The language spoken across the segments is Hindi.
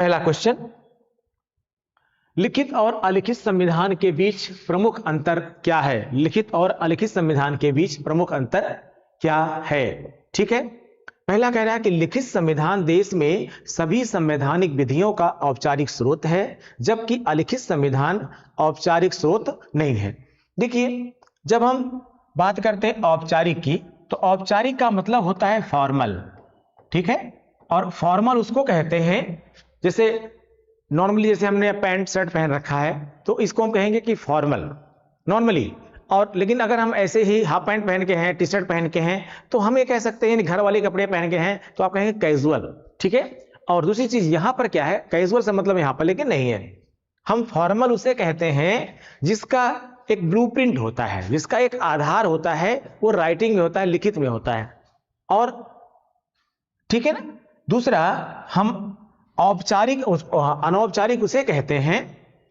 पहला क्वेश्चन, लिखित और अलिखित संविधान के बीच प्रमुख अंतर क्या है? लिखित और अलिखित संविधान के बीच प्रमुख अंतर क्या है? ठीक है, पहला कह रहा है कि लिखित संविधान देश में सभी संवैधानिक विधियों का औपचारिक स्रोत है, जबकि अलिखित संविधान औपचारिक स्रोत नहीं है। देखिए, जब हम बात करते हैं औपचारिक की, तो औपचारिक का मतलब होता है फॉर्मल, ठीक है, और फॉर्मल उसको कहते हैं, जैसे नॉर्मली जैसे हमने पैंट शर्ट पहन रखा है तो इसको हम कहेंगे कि फॉर्मल नॉर्मली, और लेकिन अगर हम ऐसे ही हाफ पैंट पहन के हैं, टी शर्ट पहन के हैं, तो हम ये कह सकते हैं घर वाले कपड़े पहन के हैं तो आप कहेंगे कैजुअल, ठीक है। और दूसरी चीज यहां पर क्या है, कैजुअल से मतलब यहां पर लेकिन नहीं है, हम फॉर्मल उसे कहते हैं जिसका एक ब्लूप्रिंट होता है, जिसका एक आधार होता है, वो राइटिंग में होता है, लिखित में होता है, और ठीक है ना। दूसरा, हम औपचारिक अनौपचारिक उसे कहते हैं,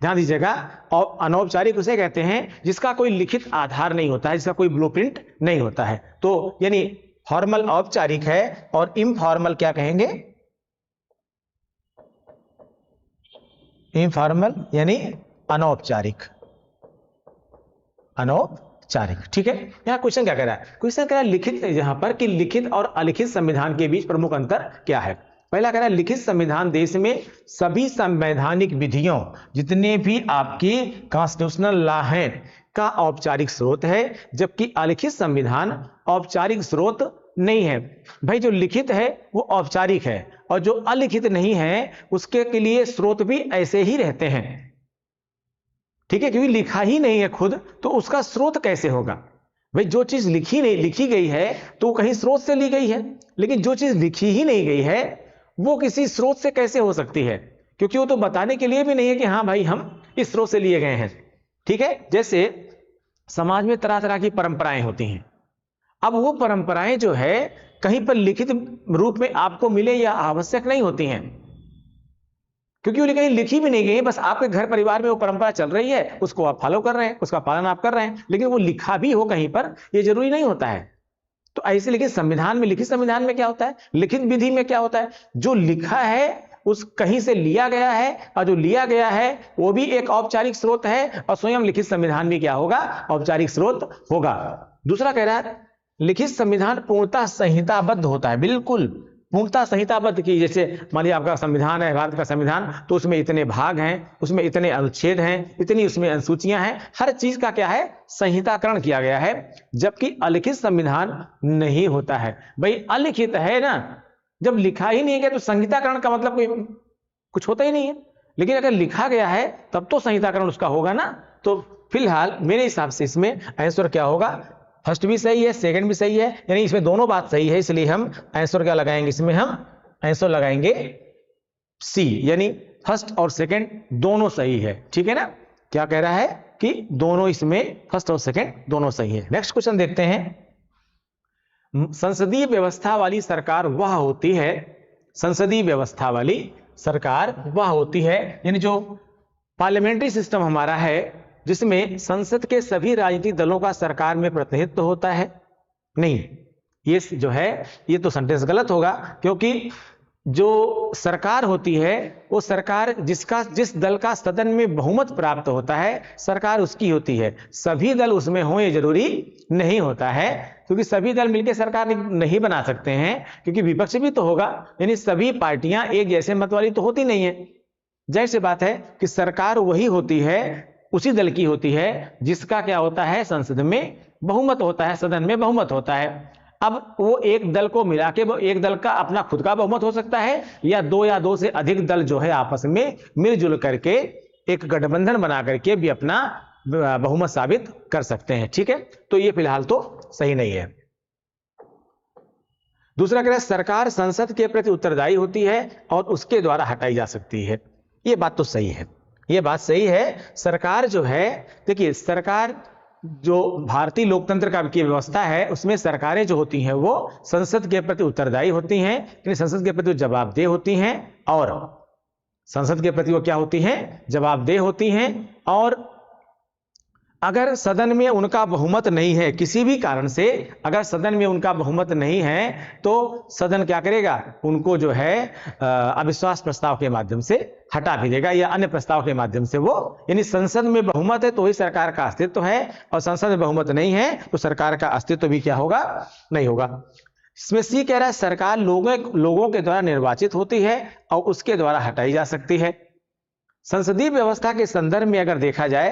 ध्यान दीजिएगा, और अनौपचारिक उसे कहते हैं जिसका कोई लिखित आधार नहीं होता है, जिसका कोई ब्लूप्रिंट नहीं होता है। तो यानी फॉर्मल औपचारिक है और इनफॉर्मल क्या कहेंगे, इनफॉर्मल यानी अनौपचारिक, अनौपचारिक, ठीक है। यहां क्वेश्चन क्या कह रहा है, क्वेश्चन कह रहा है लिखित, यहां पर कि लिखित और अलिखित संविधान के बीच प्रमुख अंतर क्या है। पहला कह रहा है लिखित संविधान देश में सभी संवैधानिक विधियों, जितने भी आपकी कॉन्स्टिट्यूशनल लॉ हैं, का औपचारिक स्रोत है, जबकि अलिखित संविधान औपचारिक स्रोत नहीं है। भाई जो लिखित है वो औपचारिक है, और जो अलिखित नहीं है उसके के लिए स्रोत भी ऐसे ही रहते हैं, ठीक है, क्योंकि लिखा ही नहीं है खुद, तो उसका स्रोत कैसे होगा। भाई जो चीज लिखी नहीं, लिखी गई है तो कहीं स्रोत से ली गई है, लेकिन जो चीज लिखी ही नहीं गई है वो किसी स्रोत से कैसे हो सकती है, क्योंकि वो तो बताने के लिए भी नहीं है कि हाँ भाई हम इस स्रोत से लिए गए हैं, ठीक है। जैसे समाज में तरह तरह की परंपराएं होती हैं, अब वो परंपराएं जो है कहीं पर लिखित रूप में आपको मिले या आवश्यक नहीं होती हैं, क्योंकि वो कहीं लिखी भी नहीं गई, बस आपके घर परिवार में वो परंपरा चल रही है, उसको आप फॉलो कर रहे हैं, उसका पालन आप कर रहे हैं, लेकिन वो लिखा भी हो कहीं पर ये जरूरी नहीं होता है। तो ऐसे लिखित संविधान में, लिखित संविधान में क्या होता है, लिखित विधि में क्या होता है, जो लिखा है उस कहीं से लिया गया है, और जो लिया गया है वो भी एक औपचारिक स्रोत है, और स्वयं लिखित संविधान भी क्या होगा, औपचारिक स्रोत होगा। दूसरा कह रहा है लिखित संविधान पूर्णतः संहिताबद्ध होता है, बिल्कुल पूर्णतः संहिताबद्ध की, जैसे मान लीजिए आपका संविधान है, भारत का संविधान, तो उसमें इतने भाग हैं, उसमें इतने अनुच्छेद हैं, इतनी उसमें अनुसूचियां हैं, हर चीज का क्या है, संहिताकरण किया गया है, जबकि अलिखित संविधान नहीं होता है। भाई अलिखित है ना, जब लिखा ही नहीं गया तो संहिताकरण का मतलब कोई कुछ होता ही नहीं है, लेकिन अगर लिखा गया है तब तो संहिताकरण उसका होगा ना। तो फिलहाल मेरे हिसाब से इसमें आंसर क्या होगा, फर्स्ट भी सही है, सेकंड भी सही है, यानी इसमें दोनों बात सही है, इसलिए हम आंसर क्या लगाएंगे, इसमें हम आंसर लगाएंगे सी, यानी फर्स्ट और सेकंड दोनों सही है, ठीक है ना। क्या कह रहा है कि दोनों इसमें फर्स्ट और सेकंड दोनों सही है। नेक्स्ट क्वेश्चन देखते हैं, संसदीय व्यवस्था वाली सरकार वह होती है, संसदीय व्यवस्था वाली सरकार वह होती है, यानी जो पार्लियामेंट्री सिस्टम हमारा है, जिसमें संसद के सभी राजनीतिक दलों का सरकार में प्रतिनिधित्व होता है। नहीं, ये जो है ये तो सेंटेंस गलत होगा, क्योंकि जो सरकार होती है वो सरकार जिस दल का सदन में बहुमत प्राप्त होता है, सरकार उसकी होती है। सभी दल उसमें हो ये जरूरी नहीं होता है, क्योंकि सभी दल मिलकर सरकार नहीं बना सकते हैं, क्योंकि विपक्ष भी तो होगा, यानी सभी पार्टियां एक जैसे मत वाली तो होती नहीं है। जाहिर सी बात है कि सरकार वही होती है, उसी दल की होती है जिसका क्या होता है, संसद में बहुमत होता है, सदन में बहुमत होता है। अब वो एक दल को मिला के, एक दल का अपना खुद का बहुमत हो सकता है, या दो से अधिक दल जो है आपस में मिलजुल करके एक गठबंधन बना करके भी अपना बहुमत साबित कर सकते हैं, ठीक है। तो ये फिलहाल तो सही नहीं है। दूसरा कह रहा है सरकार संसद के प्रति उत्तरदायी होती है और उसके द्वारा हटाई जा सकती है। ये बात तो सही है, ये बात सही है। सरकार जो है, देखिए सरकार जो भारतीय लोकतंत्र का की व्यवस्था है उसमें सरकारें जो होती हैं वो संसद के प्रति उत्तरदायी होती हैं, यानी संसद के प्रति जवाबदेह होती हैं, और संसद के प्रति वो क्या होती हैं, जवाबदेह होती हैं, और अगर सदन में उनका बहुमत नहीं है, किसी भी कारण से अगर सदन में उनका बहुमत नहीं है तो सदन क्या करेगा, उनको जो है अविश्वास प्रस्ताव के माध्यम से हटा भी देगा या अन्य प्रस्ताव के माध्यम से वो, यानी संसद में बहुमत है तो ही सरकार का अस्तित्व है, और संसद में बहुमत नहीं है तो सरकार का अस्तित्व भी क्या होगा, नहीं होगा। इसमें सी कह रहा है सरकार लोगों के द्वारा निर्वाचित होती है और उसके द्वारा हटाई जा सकती है। संसदीय व्यवस्था के संदर्भ में अगर देखा जाए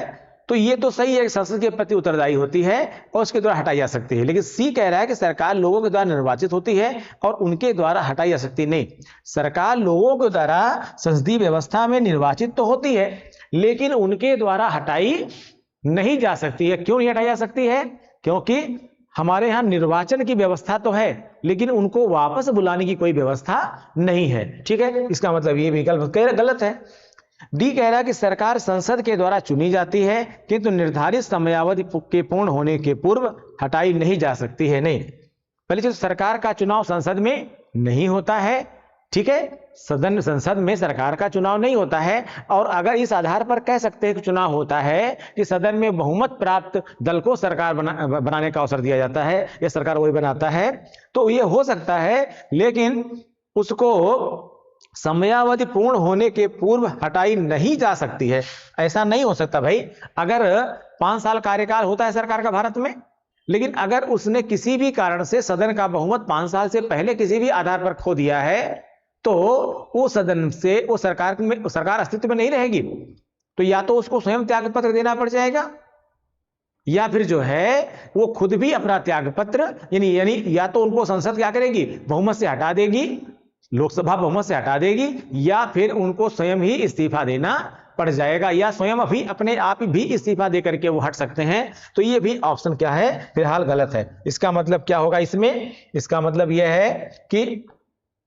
तो ये तो सही है कि संसद के प्रति उत्तरदायी होती है और उसके द्वारा हटाई जा सकती है, लेकिन सी कह रहा है कि सरकार लोगों के द्वारा निर्वाचित होती है और उनके द्वारा हटाई जा सकती नहीं। सरकार लोगों के द्वारा संसदीय व्यवस्था में निर्वाचित तो होती है लेकिन उनके द्वारा हटाई नहीं जा सकती है। क्यों नहीं हटाई जा सकती है? क्योंकि हमारे यहां निर्वाचन की व्यवस्था तो है लेकिन उनको वापस बुलाने की कोई व्यवस्था नहीं है। ठीक है, इसका मतलब ये विकल्प गलत है। डी कह रहा है कि सरकार संसद के द्वारा चुनी जाती है किंतु निर्धारित समयावधि के पूर्ण होने के पूर्व हटाई नहीं जा सकती है। नहीं, पहले चीज सरकार का चुनाव संसद में नहीं होता है। ठीक है, संसद में सरकार का चुनाव नहीं होता है, और अगर इस आधार पर कह सकते हैं कि चुनाव होता है कि सदन में बहुमत प्राप्त दल को सरकार बनाने का अवसर दिया जाता है या सरकार वही बनाता है, तो यह हो सकता है, लेकिन उसको समयावधि पूर्ण होने के पूर्व हटाई नहीं जा सकती है। ऐसा नहीं हो सकता भाई। अगर 5 साल कार्यकाल होता है सरकार का भारत में, लेकिन अगर उसने किसी भी कारण से सदन का बहुमत 5 साल से पहले किसी भी आधार पर खो दिया है तो वो सदन से वो सरकार अस्तित्व में नहीं रहेगी। तो या तो उसको स्वयं त्याग पत्र देना पड़ जाएगा या फिर जो है वो खुद भी अपना त्याग पत्र यानी या तो उनको संसद क्या करेगी, बहुमत से हटा देगी, लोकसभा बहुमत से हटा देगी, या फिर उनको स्वयं ही इस्तीफा देना पड़ जाएगा, या स्वयं अभी अपने आप भी इस्तीफा दे करके वो हट सकते हैं। तो ये भी ऑप्शन क्या है, फिलहाल गलत है। इसका मतलब क्या होगा इसमें, इसका मतलब यह है कि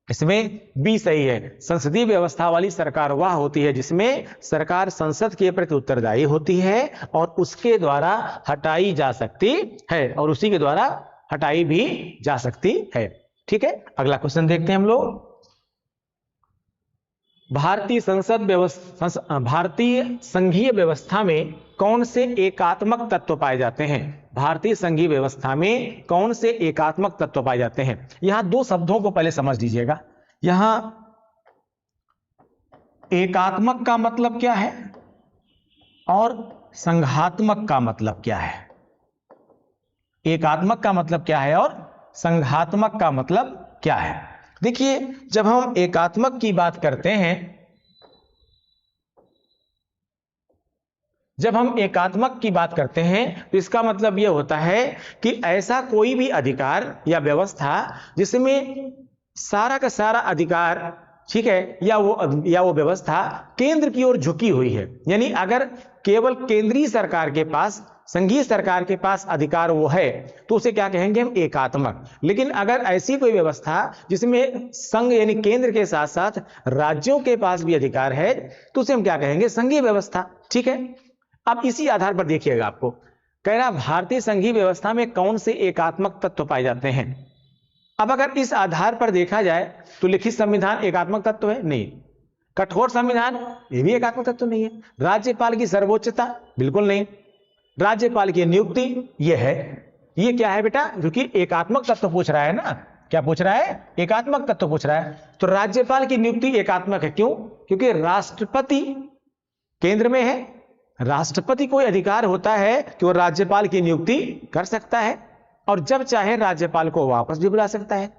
इसमें बी सही है। संसदीय व्यवस्था वाली सरकार वह होती है जिसमें सरकार संसद के प्रति उत्तरदायी होती है और उसके द्वारा हटाई जा सकती है, और उसी के द्वारा हटाई भी जा सकती है। ठीक है, अगला क्वेश्चन देखते हैं हम लोग। भारतीय संघीय व्यवस्था में कौन से एकात्मक तत्व पाए जाते हैं? भारतीय संघीय व्यवस्था में कौन से एकात्मक तत्व पाए जाते हैं? यहां 2 शब्दों को पहले समझ लीजिएगा। यहां एकात्मक का मतलब क्या है और संघात्मक का मतलब क्या है। एकात्मक का मतलब क्या है और संघात्मक का मतलब क्या है। देखिए, जब हम एकात्मक की बात करते हैं, जब हम एकात्मक की बात करते हैं तो इसका मतलब यह होता है कि ऐसा कोई भी अधिकार या व्यवस्था जिसमें सारा का सारा अधिकार, ठीक है, या वो व्यवस्था केंद्र की ओर झुकी हुई है। यानी अगर केवल केंद्रीय सरकार के पास, संघीय सरकार के पास अधिकार वो है तो उसे क्या कहेंगे हम, एकात्मक। लेकिन अगर ऐसी कोई व्यवस्था जिसमें संघ यानी केंद्र के साथ साथ राज्यों के पास भी अधिकार है तो उसे हम क्या कहेंगे, संघीय व्यवस्था। ठीक है, अब इसी आधार पर देखिएगा, आपको कह रहा भारतीय संघीय व्यवस्था में कौन से एकात्मक तत्व पाए जाते हैं। अब अगर इस आधार पर देखा जाए तो लिखित संविधान एकात्मक तत्व है? नहीं। कठोर संविधान, ये भी एकात्मक तत्व नहीं है। राज्यपाल की सर्वोच्चता, बिल्कुल नहीं। राज्यपाल की नियुक्ति, ये है। ये क्या है बेटा, क्योंकि एकात्मक तत्व पूछ रहा है ना। क्या पूछ रहा है, एकात्मक तत्व पूछ रहा है। तो राज्यपाल की नियुक्ति एकात्मक है। क्यों? क्योंकि राष्ट्रपति केंद्र में है, राष्ट्रपति को अधिकार होता है कि वो राज्यपाल की नियुक्ति कर सकता है और जब चाहे राज्यपाल को वापस भी बुला सकता है,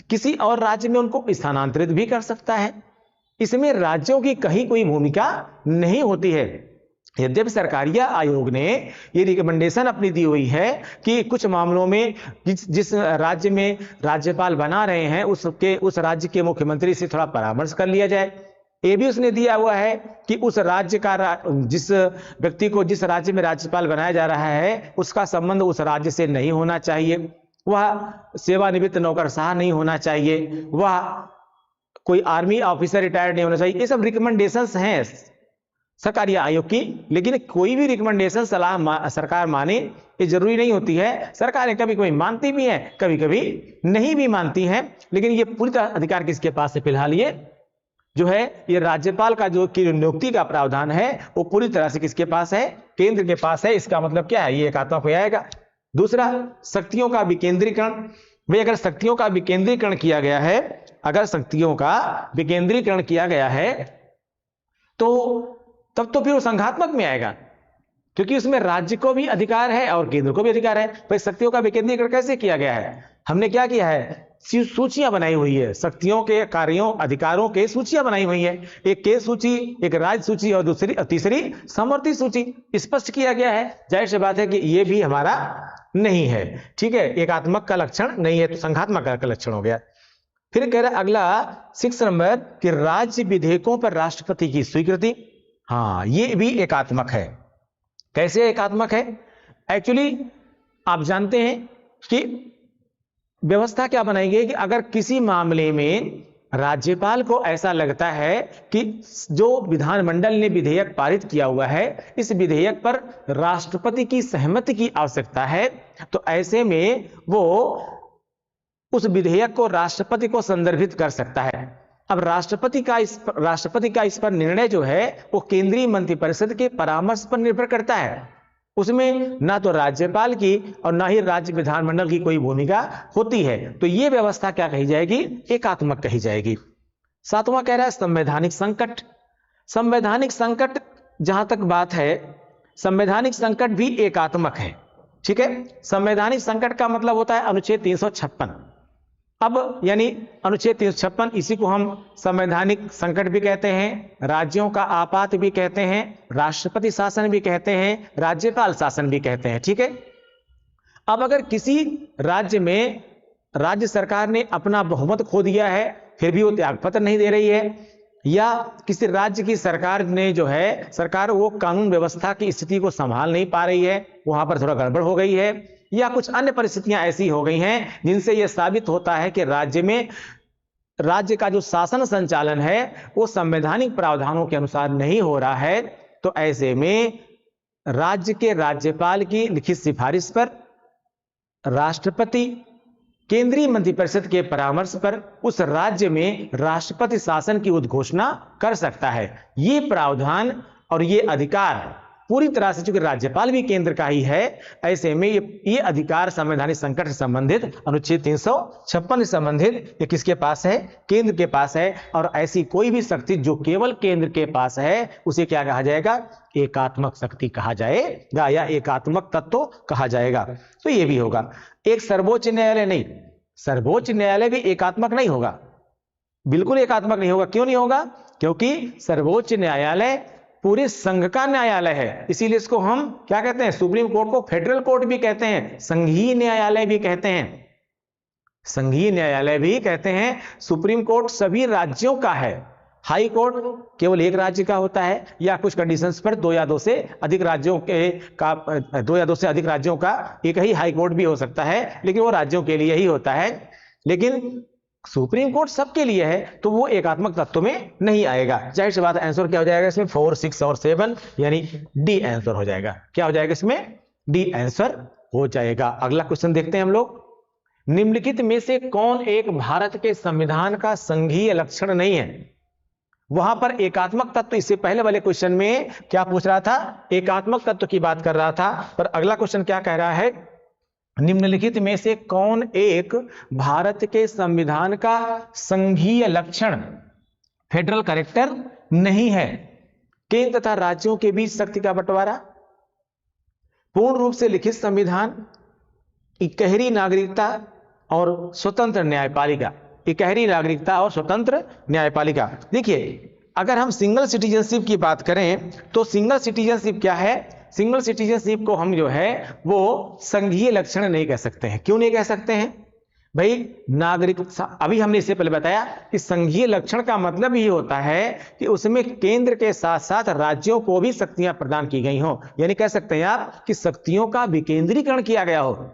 किसी और राज्य में उनको स्थानांतरित भी कर सकता है। इसमें राज्यों की कहीं कोई भूमिका नहीं होती है। यद्यपि सरकारिया आयोग ने ये रिकमेंडेशन अपनी दी हुई है कि कुछ मामलों में जिस राज्य में राज्यपाल बना रहे हैं उस राज्य के मुख्यमंत्री से थोड़ा परामर्श कर लिया जाए। ये भी उसने दिया हुआ है कि उस राज्य का जिस व्यक्ति को जिस राज्य में राज्यपाल बनाया जा रहा है उसका संबंध उस राज्य से नहीं होना चाहिए, वह सेवानिवृत्त नौकरशाह नहीं होना चाहिए, वह कोई आर्मी ऑफिसर रिटायर्ड नहीं होना चाहिए। ये सब रिकमेंडेशंस हैं सरकारी आयोग की, लेकिन कोई भी रिकमेंडेशन सलाह सरकार माने ये जरूरी नहीं होती है। सरकार कभी कभी मानती भी है, कभी कभी नहीं भी मानती है, लेकिन ये पूरी तरह अधिकार किसके पास है फिलहाल, ये जो है ये राज्यपाल का जो की नियुक्ति का प्रावधान है वो पूरी तरह से किसके पास है? केंद्र के पास है। इसका मतलब क्या है? ये एकात्मक हो जाएगा। दूसरा, शक्तियों का विकेंद्रीकरण। भाई अगर शक्तियों का विकेंद्रीकरण किया गया है, अगर शक्तियों का विकेंद्रीकरण किया गया है तो तब तो फिर वो संघात्मक में आएगा, क्योंकि उसमें राज्य को भी अधिकार है और केंद्र को भी अधिकार है। भाई शक्तियों का विकेंद्रीकरण कैसे किया गया है? हमने क्या किया है? सूचियां बनाई हुई है, शक्तियों के कार्यों अधिकारों के सूचियां बनाई हुई है। एक केंद्र सूची, एक राज्य सूची और तीसरी समवर्ती सूची स्पष्ट किया गया है। जाहिर सी बात है कि ये भी हमारा नहीं है, ठीक है, एकात्मक का लक्षण नहीं है, तो संघात्मक का लक्षण हो गया। फिर कह रहा है अगला 6 नंबर कि राज्य विधेयकों पर राष्ट्रपति की स्वीकृति। हाँ, ये भी एकात्मक है। कैसे एकात्मक है? एक्चुअली आप जानते हैं कि व्यवस्था क्या बनाई गई कि अगर किसी मामले में राज्यपाल को ऐसा लगता है कि जो विधानमंडल ने विधेयक पारित किया हुआ है, इस विधेयक पर राष्ट्रपति की सहमति की आवश्यकता है, तो ऐसे में वो उस विधेयक को राष्ट्रपति को संदर्भित कर सकता है। अब राष्ट्रपति का इस पर निर्णय जो है वो केंद्रीय मंत्रिपरिषद के परामर्श पर निर्भर करता है। उसमें ना तो राज्यपाल की और ना ही राज्य विधानमंडल की कोई भूमिका होती है। तो ये व्यवस्था क्या कही जाएगी? एकात्मक कही जाएगी। 7वां कह रहा है संवैधानिक संकट। संवैधानिक संकट जहां तक बात है, संवैधानिक संकट भी एकात्मक है, ठीक है। संवैधानिक संकट का मतलब होता है अनुच्छेद 356। अब यानी अनुच्छेद 356, इसी को हम संवैधानिक संकट भी कहते हैं, राज्यों का आपात भी कहते हैं, राष्ट्रपति शासन भी कहते हैं, राज्यपाल शासन भी कहते हैं, ठीक है। अब अगर किसी राज्य में राज्य सरकार ने अपना बहुमत खो दिया है, फिर भी वो त्यागपत्र नहीं दे रही है, या किसी राज्य की सरकार ने जो है सरकार वो कानून व्यवस्था की स्थिति को संभाल नहीं पा रही है, वहां पर थोड़ा गड़बड़ हो गई है, या कुछ अन्य परिस्थितियां ऐसी हो गई हैं जिनसे यह साबित होता है कि राज्य का जो शासन संचालन है वो संवैधानिक प्रावधानों के अनुसार नहीं हो रहा है, तो ऐसे में राज्य के राज्यपाल की लिखित सिफारिश पर राष्ट्रपति केंद्रीय मंत्रिपरिषद के परामर्श पर उस राज्य में राष्ट्रपति शासन की उद्घोषणा कर सकता है। ये प्रावधान और ये अधिकार पूरी तरह से, चूंकि राज्यपाल भी केंद्र का ही है, ऐसे में ये अधिकार संवैधानिक संकट से संबंधित अनुच्छेद 356 से संबंधित ये किसके पास है? केंद्र के पास है। और ऐसी कोई भी शक्ति जो केवल केंद्र के पास है उसे क्या कहा जाएगा? एकात्मक शक्ति कहा जाएगा या एकात्मक तत्व कहा जाएगा। तो ये भी होगा। एक सर्वोच्च न्यायालय नहीं, सर्वोच्च न्यायालय भी एकात्मक नहीं होगा, बिल्कुल एकात्मक नहीं होगा। क्यों नहीं होगा? क्योंकि सर्वोच्च न्यायालय पूरे संघ का न्यायालय है, इसीलिए इसको हम क्या कहते हैं? सुप्रीम कोर्ट को फेडरल कोर्ट भी कहते हैं, संघीय न्यायालय भी कहते हैं, संघीय न्यायालय भी कहते हैं। सुप्रीम कोर्ट सभी राज्यों का है, हाई कोर्ट केवल एक राज्य का होता है, या कुछ कंडीशंस पर 2 या 2 से अधिक राज्यों का एक ही हाई कोर्ट भी हो सकता है, लेकिन वो राज्यों के लिए ही होता है। लेकिन सुप्रीम कोर्ट सबके लिए है, तो वो एकात्मक तत्व में नहीं आएगा। जाहिर सी बात है, आंसर क्या हो जाएगा इसमें? 4, 6 और 7, यानी डी आंसर हो जाएगा। क्या हो जाएगा इसमें? डी आंसर हो जाएगा। अगला क्वेश्चन देखते हैं हम लोग। निम्नलिखित में से कौन एक भारत के संविधान का संघीय लक्षण नहीं है? वहां पर एकात्मक तत्व, इससे पहले वाले क्वेश्चन में क्या पूछ रहा था? एकात्मक तत्व की बात कर रहा था, पर अगला क्वेश्चन क्या कह रहा है? निम्नलिखित में से कौन एक भारत के संविधान का संघीय लक्षण, फेडरल कैरेक्टर नहीं है? केंद्र तथा राज्यों के बीच शक्ति का बंटवारा, पूर्ण रूप से लिखित संविधान, इकहरी नागरिकता और स्वतंत्र न्यायपालिका। इकहरी नागरिकता और स्वतंत्र न्यायपालिका। देखिए, अगर हम सिंगल सिटीजनशिप की बात करें तो सिंगल सिटीजनशिप क्या है? सिंगल सिटीजनशिप को हम जो है वो संघीय लक्षण नहीं कह सकते हैं। क्यों नहीं कह सकते हैं भाई? नागरिक, अभी हमने इससे पहले बताया कि संघीय लक्षण का मतलब ये होता है कि उसमें केंद्र के साथ साथ राज्यों को भी शक्तियां प्रदान की गई हो, यानी कह सकते हैं आप कि शक्तियों का विकेंद्रीकरण किया गया हो।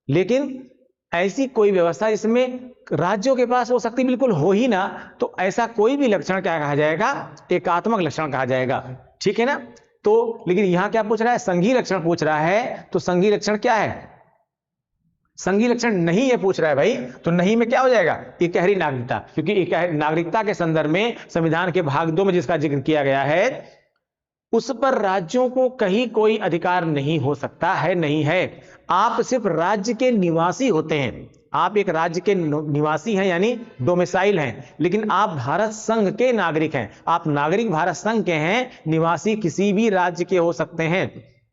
लेकिन ऐसी कोई व्यवस्था जिसमें राज्यों के पास वो शक्ति बिल्कुल हो ही ना, तो ऐसा कोई भी लक्षण क्या कहा जाएगा? एकात्मक लक्षण कहा जाएगा, ठीक है ना। तो लेकिन यहां क्या पूछ रहा है? संघीय लक्षण पूछ रहा है। तो संघीय लक्षण क्या है? संघीय लक्षण नहीं है पूछ रहा है भाई, तो नहीं में क्या हो जाएगा, इकहरी नागरिकता, क्योंकि इकहरी नागरिकता के संदर्भ में संविधान के भाग 2 में जिसका जिक्र किया गया है, उस पर राज्यों को कहीं कोई अधिकार नहीं हो सकता है, नहीं है। आप सिर्फ राज्य के निवासी होते हैं, आप एक राज्य के निवासी हैं यानी डोमिसाइल हैं, लेकिन आप भारत संघ के नागरिक हैं, आप नागरिक भारत संघ के हैं, निवासी किसी भी राज्य के हो सकते हैं।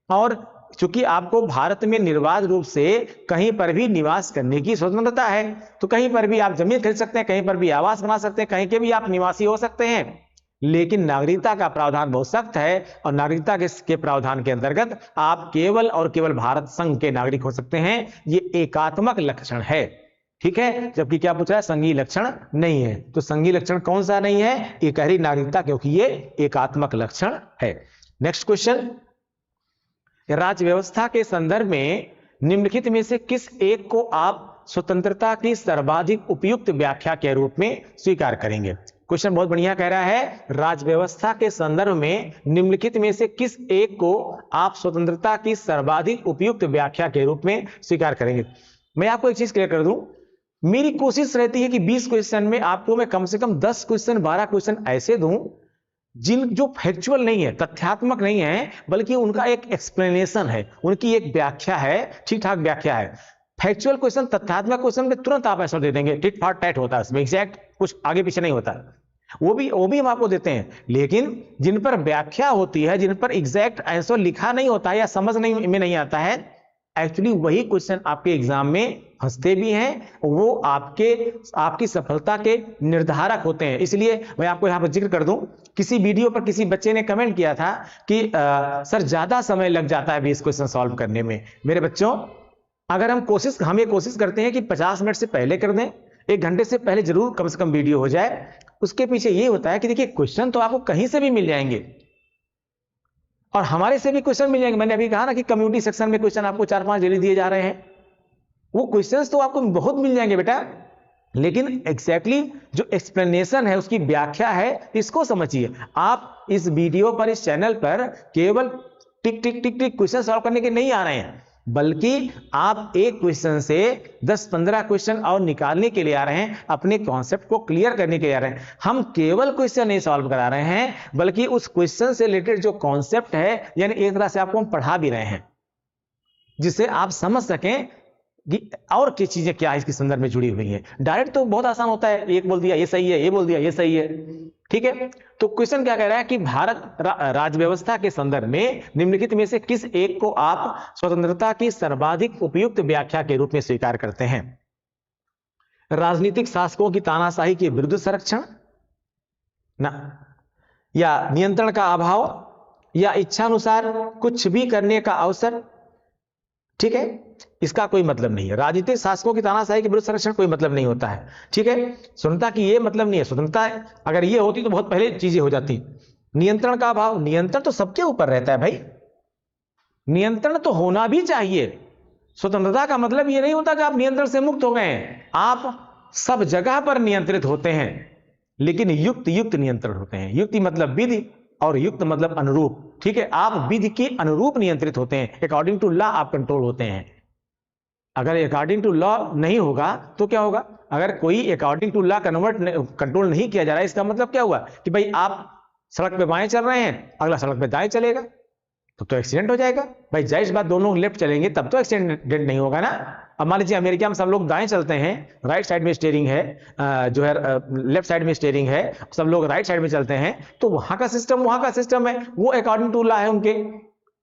और चूंकि आपको भारत में निर्बाध रूप से कहीं पर भी निवास करने की स्वतंत्रता है, तो कहीं पर भी आप जमीन खरीद सकते हैं, कहीं पर भी आवास बना सकते हैं, कहीं के भी आप निवासी हो सकते हैं। लेकिन नागरिकता का प्रावधान बहुत सख्त है, और नागरिकता के प्रावधान के अंतर्गत आप केवल और केवल भारत संघ के नागरिक हो सकते हैं। ये एकात्मक लक्षण है, ठीक है। जबकि क्या पूछ रहा है, संघीय लक्षण नहीं है। तो संघीय लक्षण कौन सा नहीं है, इकहरी नागरिकता, क्योंकि ये एकात्मक लक्षण है। नेक्स्ट क्वेश्चन, राज्य व्यवस्था के संदर्भ में निम्नलिखित में से किस एक को आप स्वतंत्रता की सर्वाधिक उपयुक्त व्याख्या के रूप में स्वीकार करेंगे। क्वेश्चन बहुत बढ़िया कह रहा है, राज्य व्यवस्था के संदर्भ में निम्नलिखित में से किस एक को आप स्वतंत्रता की सर्वाधिक उपयुक्त व्याख्या के रूप में स्वीकार करेंगे। मैं आपको एक चीज क्लियर कर दूं, मेरी कोशिश रहती है कि 20 क्वेश्चन में आपको मैं कम से कम 10 क्वेश्चन 12 क्वेश्चन ऐसे दूं जो फैक्चुअल नहीं है, तथ्यात्मक नहीं है, बल्कि उनका एक एक्सप्लेनेशन है, उनकी एक व्याख्या है, ठीक ठाक व्याख्या है। फैक्चुअल क्वेश्चन, तथ्यात्मक क्वेश्चन में तुरंत आप आंसर दे देंगे, टिट फॉर टैट होता है उसमें, एग्जैक्ट, कुछ आगे पीछे नहीं होता, वो भी हम आपको देते हैं। लेकिन जिन पर व्याख्या होती है, जिन पर एग्जैक्ट आंसर लिखा नहीं होता है या समझ नहीं आता है, एक्चुअली वही क्वेश्चन आपके एग्जाम में फंसते भी हैं, वो आपकी सफलता के निर्धारक होते हैं। इसलिए मैं आपको यहां पर जिक्र कर दूं, किसी वीडियो पर किसी बच्चे ने कमेंट किया था कि सर ज्यादा समय लग जाता है 20 क्वेश्चन सॉल्व करने में। मेरे बच्चों, अगर हम ये कोशिश करते हैं कि 50 मिनट से पहले कर दें, 1 घंटे से पहले जरूर कम से कम वीडियो हो जाए, उसके पीछे ये होता है कि देखिए क्वेश्चन तो आपको कहीं से भी मिल जाएंगे, और हमारे से भी क्वेश्चन मिल जाएंगे। मैंने अभी कहा ना कि कम्युनिटी सेक्शन में क्वेश्चन आपको 4-5 डेली दिए जा रहे हैं, वो क्वेश्चंस तो आपको बहुत मिल जाएंगे बेटा, लेकिन एग्जैक्टली जो एक्सप्लेनेशन है, उसकी व्याख्या है, इसको समझिए। आप इस वीडियो पर, इस चैनल पर केवल टिक टिक टिक टिक क्वेश्चन सॉल्व करने के नहीं आ रहे हैं, बल्कि आप एक क्वेश्चन से 10-15 क्वेश्चन और निकालने के लिए आ रहे हैं, अपने कॉन्सेप्ट को क्लियर करने के लिए आ रहे हैं। हम केवल क्वेश्चन नहीं सॉल्व करा रहे हैं, बल्कि उस क्वेश्चन से रिलेटेड जो कॉन्सेप्ट है, यानी एक तरह से आपको हम पढ़ा भी रहे हैं, जिससे आप समझ सकें कि और क्या चीजें क्या इसके संदर्भ में जुड़ी हुई हैं। डायरेक्ट तो बहुत आसान होता है, एक बोल दिया ये सही है, ये बोल दिया ये सही है, ठीक है। तो क्वेश्चन क्या कह रहा है कि भारत राज्य व्यवस्था के संदर्भ में निम्नलिखित में से किस एक को आप स्वतंत्रता की सर्वाधिक उपयुक्त व्याख्या के रूप में स्वीकार करते हैं। राजनीतिक शासकों की तानाशाही के विरुद्ध संरक्षण ना, या नियंत्रण का अभाव, या इच्छानुसार कुछ भी करने का अवसर, ठीक है। इसका कोई मतलब नहीं है। राजनीतिक शासकों की तानाशाही के विरुद्ध संरक्षण कोई मतलब नहीं होता है, ठीक है। स्वतंत्रता की ये मतलब नहीं है। स्वतंत्रता अगर ये होती तो बहुत पहले चीजें हो जाती। नियंत्रण का अभाव, नियंत्रण तो सबके ऊपर रहता है भाई, नियंत्रण तो होना भी चाहिए। स्वतंत्रता का मतलब ये नहीं होता कि आप नियंत्रण से मुक्त हो गए हैं, आप सब जगह पर नियंत्रित होते हैं, लेकिन युक्त नियंत्रण होते हैं। युक्ति मतलब विधि, और युक्त मतलब अनुरूप, ठीक है। आप विधि के अनुरूप नियंत्रित होते हैं, अकॉर्डिंग टू लॉ आप कंट्रोल होते हैं। अगर अकॉर्डिंग टू लॉ नहीं होगा तो क्या होगा, अगर कोई अकॉर्डिंग टू लॉ कंट्रोल नहीं किया जा रहा है, इसका मतलब क्या हुआ कि भाई आप सड़क पे बाएं चल रहे हैं, अगला सड़क पे दाएं चलेगा, तो एक्सीडेंट हो जाएगा। भाई जाहिर बात, दोनों लेफ्ट चलेंगे तब तो एक्सीडेंट नहीं होगा ना। अब मान लीजिए अमेरिका में सब लोग दाएं चलते हैं, राइट साइड में स्टीयरिंग है, जो है लेफ्ट साइड में स्टीयरिंग है, सब लोग राइट साइड में चलते हैं, तो वहां का सिस्टम है, वो अकॉर्डिंग टू लॉ है उनके।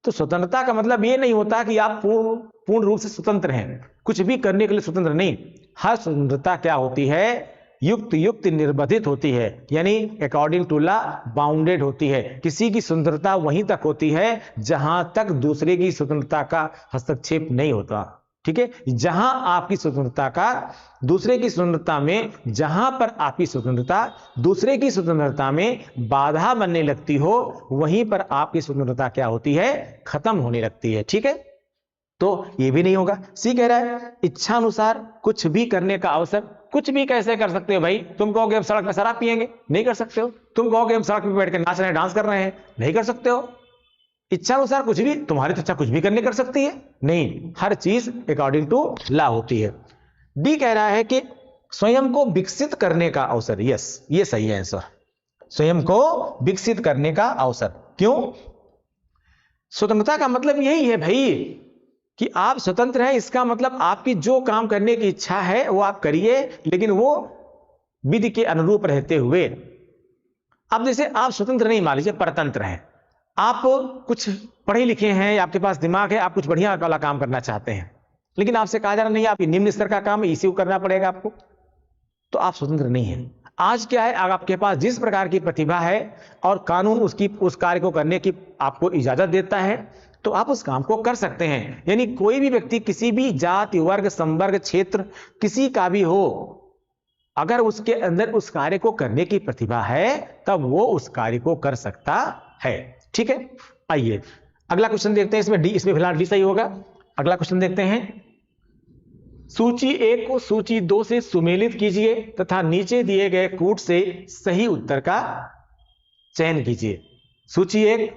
तो स्वतंत्रता का मतलब ये नहीं होता कि आप पूर्ण रूप से स्वतंत्र हैं, कुछ भी करने के लिए स्वतंत्र नहीं। हर स्वतंत्रता क्या होती है, युक्त निर्बंधित होती है, यानी अकॉर्डिंग टू लॉ बाउंडेड होती है। किसी की स्वतंत्रता वहीं तक होती है जहां तक दूसरे की स्वतंत्रता का हस्तक्षेप नहीं होता, ठीक है। जहां आपकी स्वतंत्रता का दूसरे की स्वतंत्रता में, जहां पर आपकी स्वतंत्रता दूसरे की स्वतंत्रता में बाधा बनने लगती हो, वहीं पर आपकी स्वतंत्रता क्या होती है, खत्म होने लगती है, ठीक है। तो ये भी नहीं होगा। सी कह रहा है इच्छानुसार कुछ भी करने का अवसर। कुछ भी कैसे कर सकते हो भाई, तुम कहोगे हम सड़क पर शराब पिएंगे, नहीं कर सकते हो। तुम कहोगे हम सड़क पर बैठ कर नाच रहे हैं, डांस कर रहे हैं, नहीं कर सकते हो। इच्छानुसार कुछ भी, तुम्हारी तो इच्छा कुछ भी करने कर सकती है नहीं, हर चीज अकॉर्डिंग टू लॉ होती है। डी कह रहा है कि स्वयं को विकसित करने का अवसर, यस ये सही है आंसर, स्वयं को विकसित करने का अवसर। क्यों? स्वतंत्रता का मतलब यही है भाई कि आप स्वतंत्र हैं, इसका मतलब आपकी जो काम करने की इच्छा है वो आप करिए, लेकिन वो विधि के अनुरूप रहते हुए। अब जैसे आप स्वतंत्र नहीं, मान लीजिए परतंत्र हैं, आप कुछ पढ़े लिखे हैं, आपके पास दिमाग है, आप कुछ बढ़िया वाला काम करना चाहते हैं, लेकिन आपसे कहा जा रहा नहीं, आप निम्न स्तर का काम इसी को करना पड़ेगा आपको, तो आप स्वतंत्र नहीं हैं। आज क्या है, आपके पास जिस प्रकार की प्रतिभा है और कानून उस कार्य को करने की आपको इजाजत देता है, तो आप उस काम को कर सकते हैं। यानी कोई भी व्यक्ति किसी भी जाति, वर्ग, संवर्ग, क्षेत्र किसी का भी हो, अगर उसके अंदर उस कार्य को करने की प्रतिभा है तब वो उस कार्य को कर सकता है। ठीक है, आइए अगला क्वेश्चन देखते हैं। इसमें डी, इसमें फिलहाल डी सही होगा। अगला क्वेश्चन देखते हैं। सूची 1 को सूची 2 से सुमेलित कीजिए तथा नीचे दिए गए कूट से सही उत्तर का चयन कीजिए। सूची 1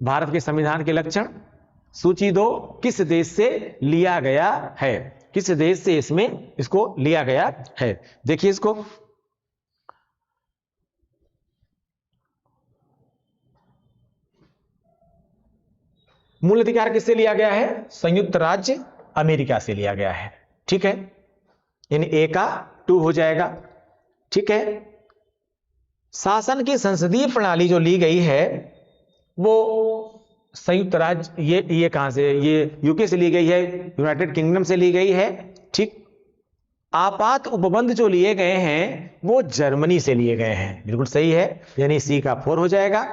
भारत के संविधान के लक्षण, सूची 2 किस देश से लिया गया है, किस देश से इसमें इसको लिया गया है। देखिए इसको, मूल अधिकार किससे लिया गया है? संयुक्त राज्य अमेरिका से लिया गया है। ठीक है, यानी ए का 2 हो जाएगा। ठीक है, शासन की संसदीय प्रणाली जो ली गई है वो संयुक्त राज्य, ये कहां से, ये यूके से ली गई है, यूनाइटेड किंगडम से ली गई है। ठीक, आपात उपबंध जो लिए गए हैं वो जर्मनी से लिए गए हैं, बिल्कुल सही है, यानी सी का 4 हो जाएगा।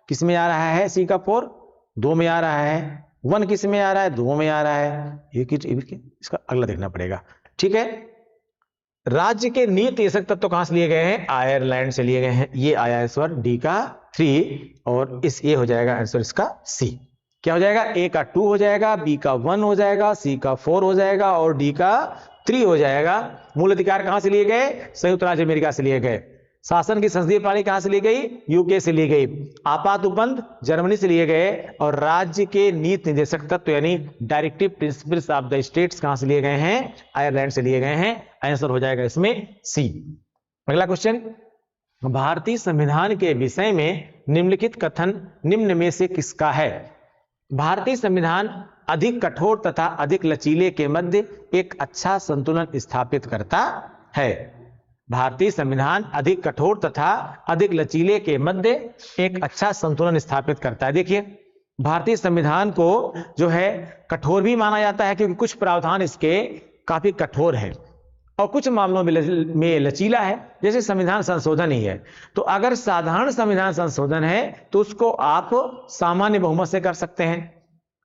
किस में आ रहा है सी का 4? 2 में आ रहा है। 1 किस में आ रहा है? 2 में आ रहा है। ये इसका अगला देखना पड़ेगा। ठीक है, राज्य के नीति शासक तत्व कहां से लिए गए हैं? आयरलैंड से लिए गए हैं। ये आया आंसर डी का 3, और इस ये हो जाएगा आंसर इसका सी। क्या हो जाएगा? ए का 2 हो जाएगा, बी का 1 हो जाएगा, सी का 4 हो जाएगा और डी का 3 हो जाएगा। मूल अधिकार कहां से लिए गए? संयुक्त राज्य अमेरिका से लिए गए। शासन की संसदीय प्रणाली कहां से ली गई? यूके से ली गई। आपात उपबंध जर्मनी से लिए गए, और राज्य के नीति निर्देशक तत्व यानी directive principles of the states कहां से लिए गए हैं? आयरलैंड से लिए गए हैं। आंसर हो जाएगा इसमें सी। अगला क्वेश्चन, भारतीय संविधान के विषय में निम्नलिखित कथन निम्न में से किसका है? भारतीय संविधान अधिक कठोर तथा अधिक लचीले के मध्य एक अच्छा संतुलन स्थापित करता है। भारतीय संविधान अधिक कठोर तथा अधिक लचीले के मध्य एक अच्छा संतुलन स्थापित करता है। देखिए, भारतीय संविधान को जो है कठोर भी माना जाता है क्योंकि कुछ प्रावधान इसके काफी कठोर है और कुछ मामलों में लचीला है, जैसे संविधान संशोधन ही है। तो अगर साधारण संविधान संशोधन है तो उसको आप सामान्य बहुमत से कर सकते हैं।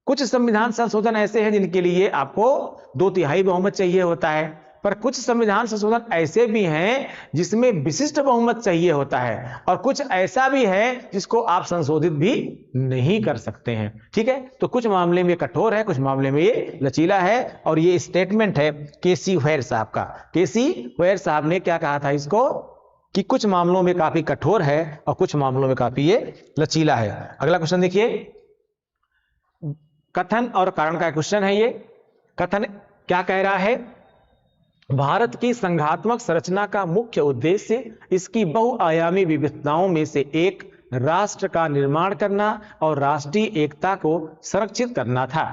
कुछ संविधान संशोधन ऐसे हैं जिनके लिए आपको 2/3 बहुमत चाहिए होता है, पर कुछ संविधान संशोधन ऐसे भी हैं जिसमें विशिष्ट बहुमत चाहिए होता है, और कुछ ऐसा भी है जिसको आप संशोधित भी नहीं कर सकते हैं। ठीक है, तो कुछ मामले में कठोर है, कुछ मामले में ये लचीला है, और ये स्टेटमेंट है केसी हुएर साहब का। केसी हुएर साहब ने क्या कहा था इसको, कि कुछ मामलों में काफी कठोर है और कुछ मामलों में काफी ये लचीला है। अगला क्वेश्चन देखिए, कथन और कारण का क्वेश्चन है ये। कथन क्या कह रहा है? भारत की संघात्मक संरचना का मुख्य उद्देश्य इसकी बहुआयामी विविधताओं में से एक राष्ट्र का निर्माण करना और राष्ट्रीय एकता को संरक्षित करना था।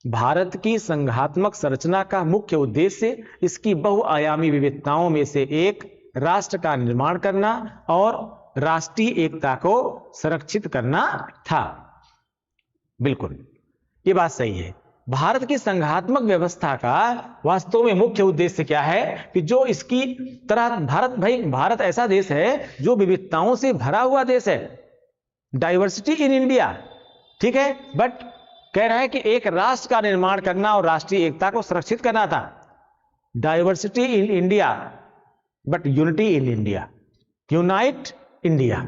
भारत की संघात्मक संरचना का मुख्य उद्देश्य इसकी बहुआयामी विविधताओं में से एक राष्ट्र का निर्माण करना और राष्ट्रीय एकता को संरक्षित करना था। बिल्कुल, ये बात सही है। भारत की संघात्मक व्यवस्था का वास्तव में मुख्य उद्देश्य क्या है कि जो इसकी तरह, भारत ऐसा देश है जो विविधताओं से भरा हुआ देश है, डाइवर्सिटी इन इंडिया। ठीक है, बट कह रहा है कि एक राष्ट्र का निर्माण करना और राष्ट्रीय एकता को सुरक्षित करना था। Diversity in India but unity in India, unite India.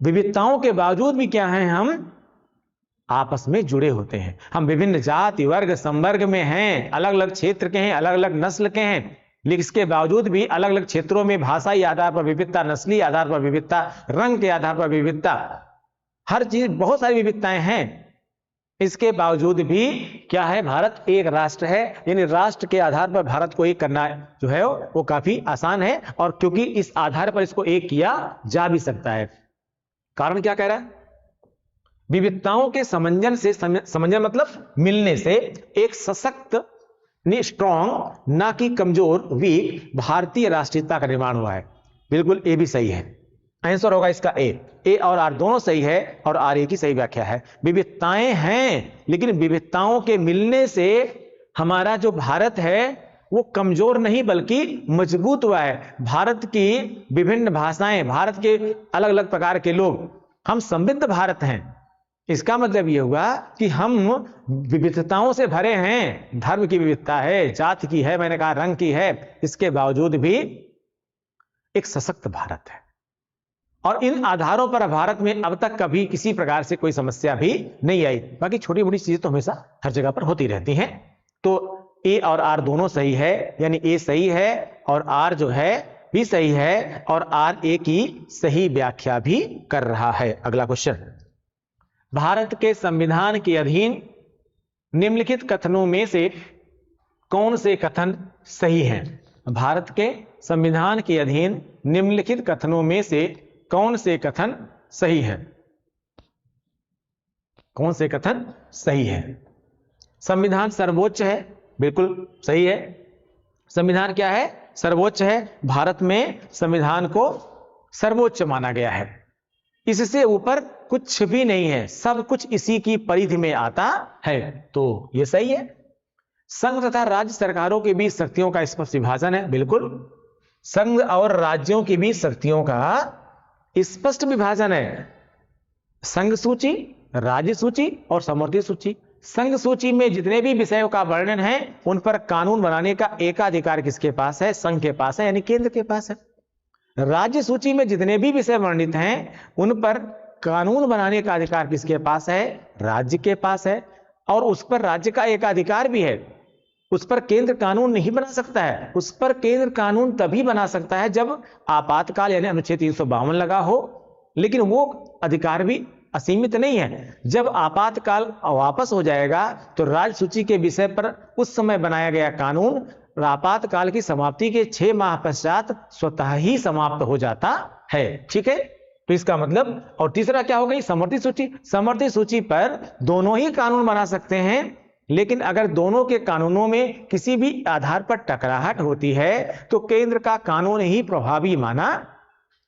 विविधताओं के बावजूद भी क्या है, हम आपस में जुड़े होते हैं। हम विभिन्न जाति, वर्ग, संवर्ग में हैं, अलग अलग क्षेत्र के हैं, अलग अलग नस्ल के हैं, लेकिन इसके बावजूद भी अलग अलग क्षेत्रों में भाषाई आधार पर विविधता, नस्ली आधार पर विविधता, रंग के आधार पर विविधता, हर चीज, बहुत सारी विविधताएं हैं, इसके बावजूद भी क्या है, भारत एक राष्ट्र है, यानी राष्ट्र के आधार पर भारत को एक करना जो है वो काफी आसान है, और क्योंकि इस आधार पर इसको एक किया जा भी सकता है। कारण क्या कह रहा है, विविधताओं के समंजन से, समंजन मतलब मिलने से, एक सशक्त स्ट्रॉन्ग, ना कि कमजोर वीक भारतीय राष्ट्रीयता का निर्माण हुआ है। बिल्कुल ए भी सही है, आंसर होगा इसका ए और आर दोनों सही है, और आर ए की सही व्याख्या है। विविधताएं हैं, लेकिन विविधताओं के मिलने से हमारा जो भारत है वो कमजोर नहीं बल्कि मजबूत हुआ है। भारत की विभिन्न भाषाएं, भारत के अलग अलग प्रकार के लोग, हम समृद्ध भारत हैं। इसका मतलब यह हुआ कि हम विविधताओं से भरे हैं, धर्म की विविधता है, जाति की है, मैंने कहा रंग की है, इसके बावजूद भी एक सशक्त भारत है। और इन आधारों पर भारत में अब तक कभी किसी प्रकार से कोई समस्या भी नहीं आई। बाकी छोटी बड़ी चीजें तो हमेशा हर जगह पर होती रहती हैं। तो ए और आर दोनों सही है, यानी ए सही है और आर जो है भी सही है, और आर ए की सही व्याख्या भी कर रहा है। अगला क्वेश्चन, भारत के संविधान के अधीन निम्नलिखित कथनों में से कौन से कथन सही हैं? भारत के संविधान के अधीन निम्नलिखित कथनों में से कौन से कथन सही है? कौन से कथन सही है? संविधान सर्वोच्च है, बिल्कुल सही है। संविधान क्या है? सर्वोच्च है। भारत में संविधान को सर्वोच्च माना गया है, इससे ऊपर कुछ भी नहीं है, सब कुछ इसी की परिधि में आता है, तो यह सही है। संघ तथा राज्य सरकारों के बीच शक्तियों का स्पष्ट विभाजन है, बिल्कुल। संघ और राज्यों के बीच शक्तियों का स्पष्ट विभाजन है। संघ सूची, राज्य सूची और समवर्ती सूची। संघ सूची में जितने भी विषयों का वर्णन है उन पर कानून बनाने का एकाधिकार किसके पास है? संघ के पास है, यानी केंद्र के पास है। राज्य सूची में जितने भी विषय वर्णित हैं उन पर कानून बनाने का अधिकार किसके पास है? राज्य के पास है, और उस पर राज्य का एकाधिकार भी है। उस पर केंद्र कानून नहीं बना सकता है। उस पर केंद्र कानून तभी बना सकता है जब आपातकाल यानी अनुच्छेद 352 लगा हो, लेकिन वो अधिकार भी असीमित नहीं है। जब आपातकाल वापस हो जाएगा तो राज्य सूची के विषय पर उस समय बनाया गया कानून आपातकाल की समाप्ति के 6 माह पश्चात स्वतः ही समाप्त हो जाता है। ठीक है, तो इसका मतलब, और तीसरा क्या हो गई? समवर्ती सूची। समवर्ती सूची पर दोनों ही कानून बना सकते हैं, लेकिन अगर दोनों के कानूनों में किसी भी आधार पर टकराहट होती है तो केंद्र का कानून ही प्रभावी माना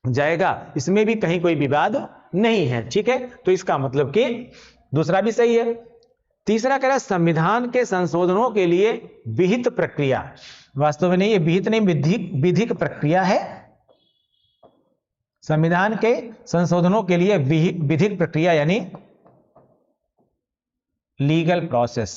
जाएगा, इसमें भी कहीं कोई विवाद नहीं है। ठीक है, तो इसका मतलब कि दूसरा भी सही है। तीसरा कह रहा है संविधान के संशोधनों के लिए विहित प्रक्रिया। वास्तव में नहीं, ये विहित नहीं, विधिक प्रक्रिया है। संविधान के संशोधनों के लिए विधिक प्रक्रिया यानी लीगल प्रोसेस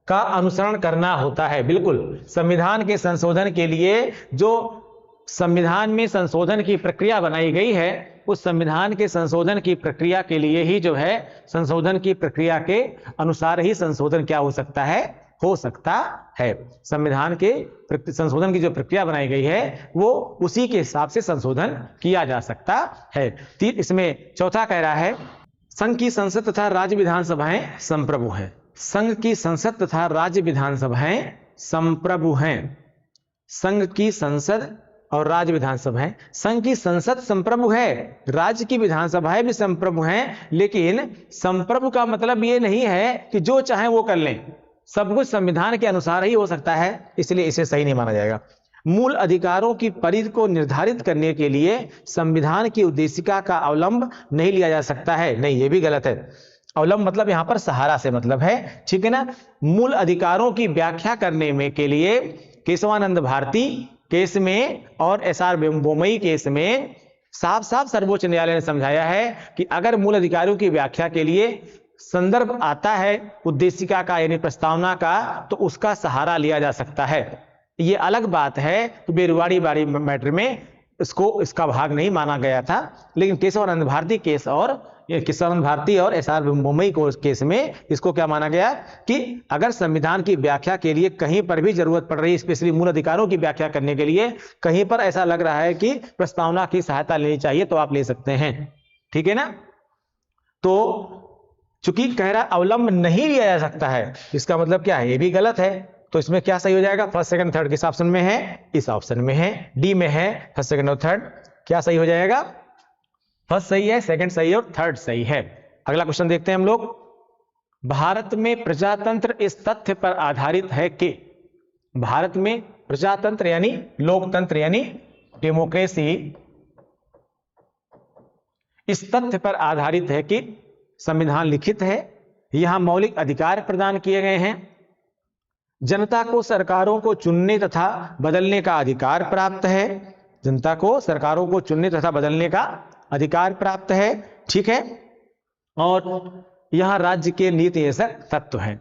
का अनुसरण करना होता है। बिल्कुल, संविधान के संशोधन के लिए जो संविधान में संशोधन की प्रक्रिया बनाई गई है, उस संविधान के संशोधन की प्रक्रिया के लिए ही जो है, संशोधन की प्रक्रिया के अनुसार ही संशोधन क्या हो सकता है? हो सकता है। संविधान के संशोधन की जो प्रक्रिया बनाई गई है वो उसी के हिसाब से संशोधन किया जा सकता है। इसमें चौथा कह रहा है संघ की संसद तथा राज्य विधानसभाएं संप्रभु हैं। संघ की संसद तथा राज्य विधानसभाएं संप्रभु हैं। संघ की संसद और राज्य विधानसभाएं, संघ की संसद संप्रभु है, राज्य की विधानसभाएं भी संप्रभु हैं, लेकिन संप्रभु का मतलब ये नहीं है कि जो चाहे वो कर लें, सब कुछ संविधान के अनुसार ही हो सकता है, इसलिए इसे सही नहीं माना जाएगा। मूल अधिकारों की परिधि को निर्धारित करने के लिए संविधान की उद्देशिका का अवलंब नहीं लिया जा सकता है। नहीं, ये भी गलत है। अवलंब मतलब यहां पर सहारा से मतलब है, ठीक है ना। मूल अधिकारों की व्याख्या करने में के लिए केशवानंद भारती केस में और एसआर बोमई केस में साफ साफ सर्वोच्च न्यायालय ने समझाया है कि अगर मूल अधिकारों की व्याख्या के लिए संदर्भ आता है उद्देशिका का यानी प्रस्तावना का, तो उसका सहारा लिया जा सकता है। ये अलग बात है कि बेरुवाड़ी बाड़ी मैटर में इसका भाग नहीं माना गया था, लेकिन केशवानंद भारती केस और केशवानंद भारती और एसआर बोमई केस में इसको क्या माना गया कि अगर संविधान की व्याख्या के लिए कहीं पर भी जरूरत पड़ रही है, स्पेशली मूल अधिकारों की व्याख्या करने के लिए कहीं पर ऐसा लग रहा है कि प्रस्तावना की सहायता लेनी चाहिए, तो आप ले सकते हैं। ठीक है ना। तो चूंकि कह रहा अवलंब नहीं लिया जा सकता है, इसका मतलब क्या है, ये भी गलत है। तो इसमें क्या सही हो जाएगा, फर्स्ट सेकंड थर्ड किस ऑप्शन में है, इस ऑप्शन में है, डी में है फर्स्ट सेकंड और थर्ड। क्या सही हो जाएगा, फर्स्ट सही है, सेकंड सही है और थर्ड सही है। अगला क्वेश्चन देखते हैं हम लोग। भारत में प्रजातंत्र इस तथ्य पर आधारित है कि, भारत में प्रजातंत्र यानी लोकतंत्र यानी डेमोक्रेसी इस तथ्य पर आधारित है कि संविधान लिखित है, यहां मौलिक अधिकार प्रदान किए गए हैं, जनता को सरकारों को चुनने तथा बदलने का अधिकार प्राप्त है, जनता को सरकारों को चुनने तथा बदलने का अधिकार प्राप्त है, ठीक है, और यहां राज्य के नीति ऐसा तत्व है।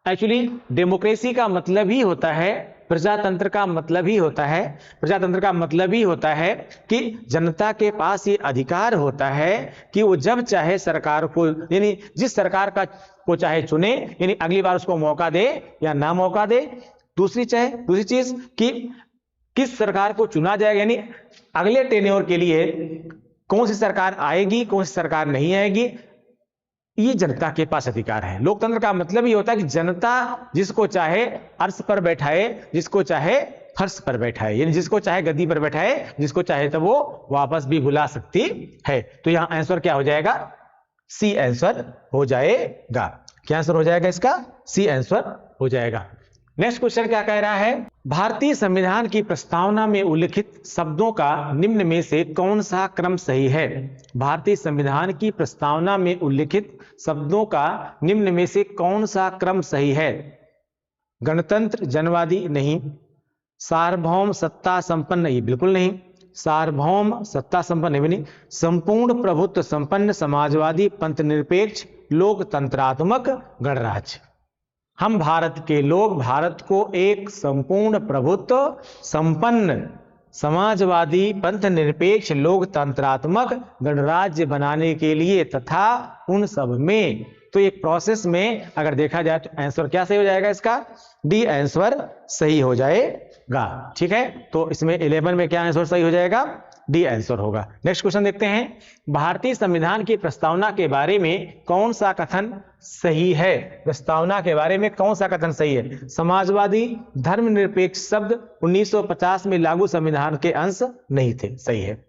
एक्चुअली डेमोक्रेसी का मतलब ही होता है, प्रजातंत्र का मतलब ही होता है, प्रजातंत्र का मतलब ही होता है कि जनता के पास ये अधिकार होता है कि वो जब चाहे सरकार को, यानी जिस सरकार का को चाहे चुने, यानी अगली बार उसको मौका दे या ना मौका दे। दूसरी चीज कि किस सरकार को चुना जाएगा, यानी अगले टेन्योर के लिए कौन सी सरकार आएगी, कौन सी सरकार नहीं आएगी, ये जनता के पास अधिकार है। लोकतंत्र का मतलब ये होता है कि जनता जिसको चाहे अर्श पर बैठाए, जिसको चाहे फर्श पर बैठाए, यानी जिसको चाहे गद्दी पर बैठाए, जिसको चाहे तो वो वापस भी बुला सकती है। तो यहां आंसर क्या हो जाएगा, सी आंसर हो जाएगा। क्या आंसर हो जाएगा इसका, सी आंसर हो जाएगा। नेक्स्ट क्वेश्चन क्या कह रहा है, भारतीय संविधान की प्रस्तावना में उल्लिखित शब्दों का निम्न में से कौन सा क्रम सही है। भारतीय संविधान की प्रस्तावना में उल्लिखित शब्दों का निम्न में से कौन सा क्रम सही है। गणतंत्र जनवादी नहीं, सार्वभौम सत्ता संपन्न ये बिल्कुल नहीं, सार्वभौम सत्ता संपन्न भी नहीं, संपूर्ण प्रभुत्व संपन्न समाजवादी पंथ निरपेक्ष लोकतंत्रात्मक गणराज्य। हम भारत के लोग भारत को एक संपूर्ण प्रभुत्व संपन्न समाजवादी पंथ निरपेक्ष लोकतंत्रात्मक गणराज्य बनाने के लिए तथा उन सब में, तो एक प्रोसेस में अगर देखा जाए तो आंसर क्या सही हो जाएगा इसका, डी आंसर सही हो जाएगा। ठीक है, तो इसमें 11 में क्या आंसर सही हो जाएगा, डी आंसर होगा। नेक्स्ट क्वेश्चन देखते हैं, भारतीय संविधान की प्रस्तावना के बारे में कौन सा कथन सही है। प्रस्तावना के बारे में कौन सा कथन सही है। समाजवादी धर्मनिरपेक्ष शब्द 1950 में लागू संविधान के अंश नहीं थे, सही है।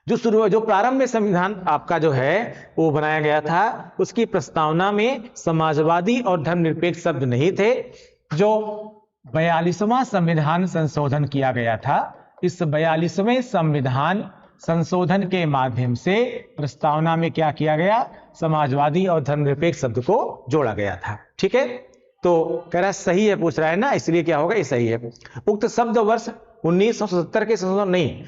जो प्रारंभ में संविधान आपका जो है वो बनाया गया था, उसकी प्रस्तावना में समाजवादी और धर्मनिरपेक्ष शब्द नहीं थे। जो 42वां संविधान संशोधन किया गया था, इस 42वें संविधान संशोधन के माध्यम से प्रस्तावना में क्या किया गया, समाजवादी और धर्मनिरपेक्ष शब्द को जोड़ा गया था। ठीक है, तो कह रहा है सही है, पूछ रहा है ना, इसलिए क्या होगा, ये सही है। उक्त शब्द वर्ष 1977 के संशोधन नहीं,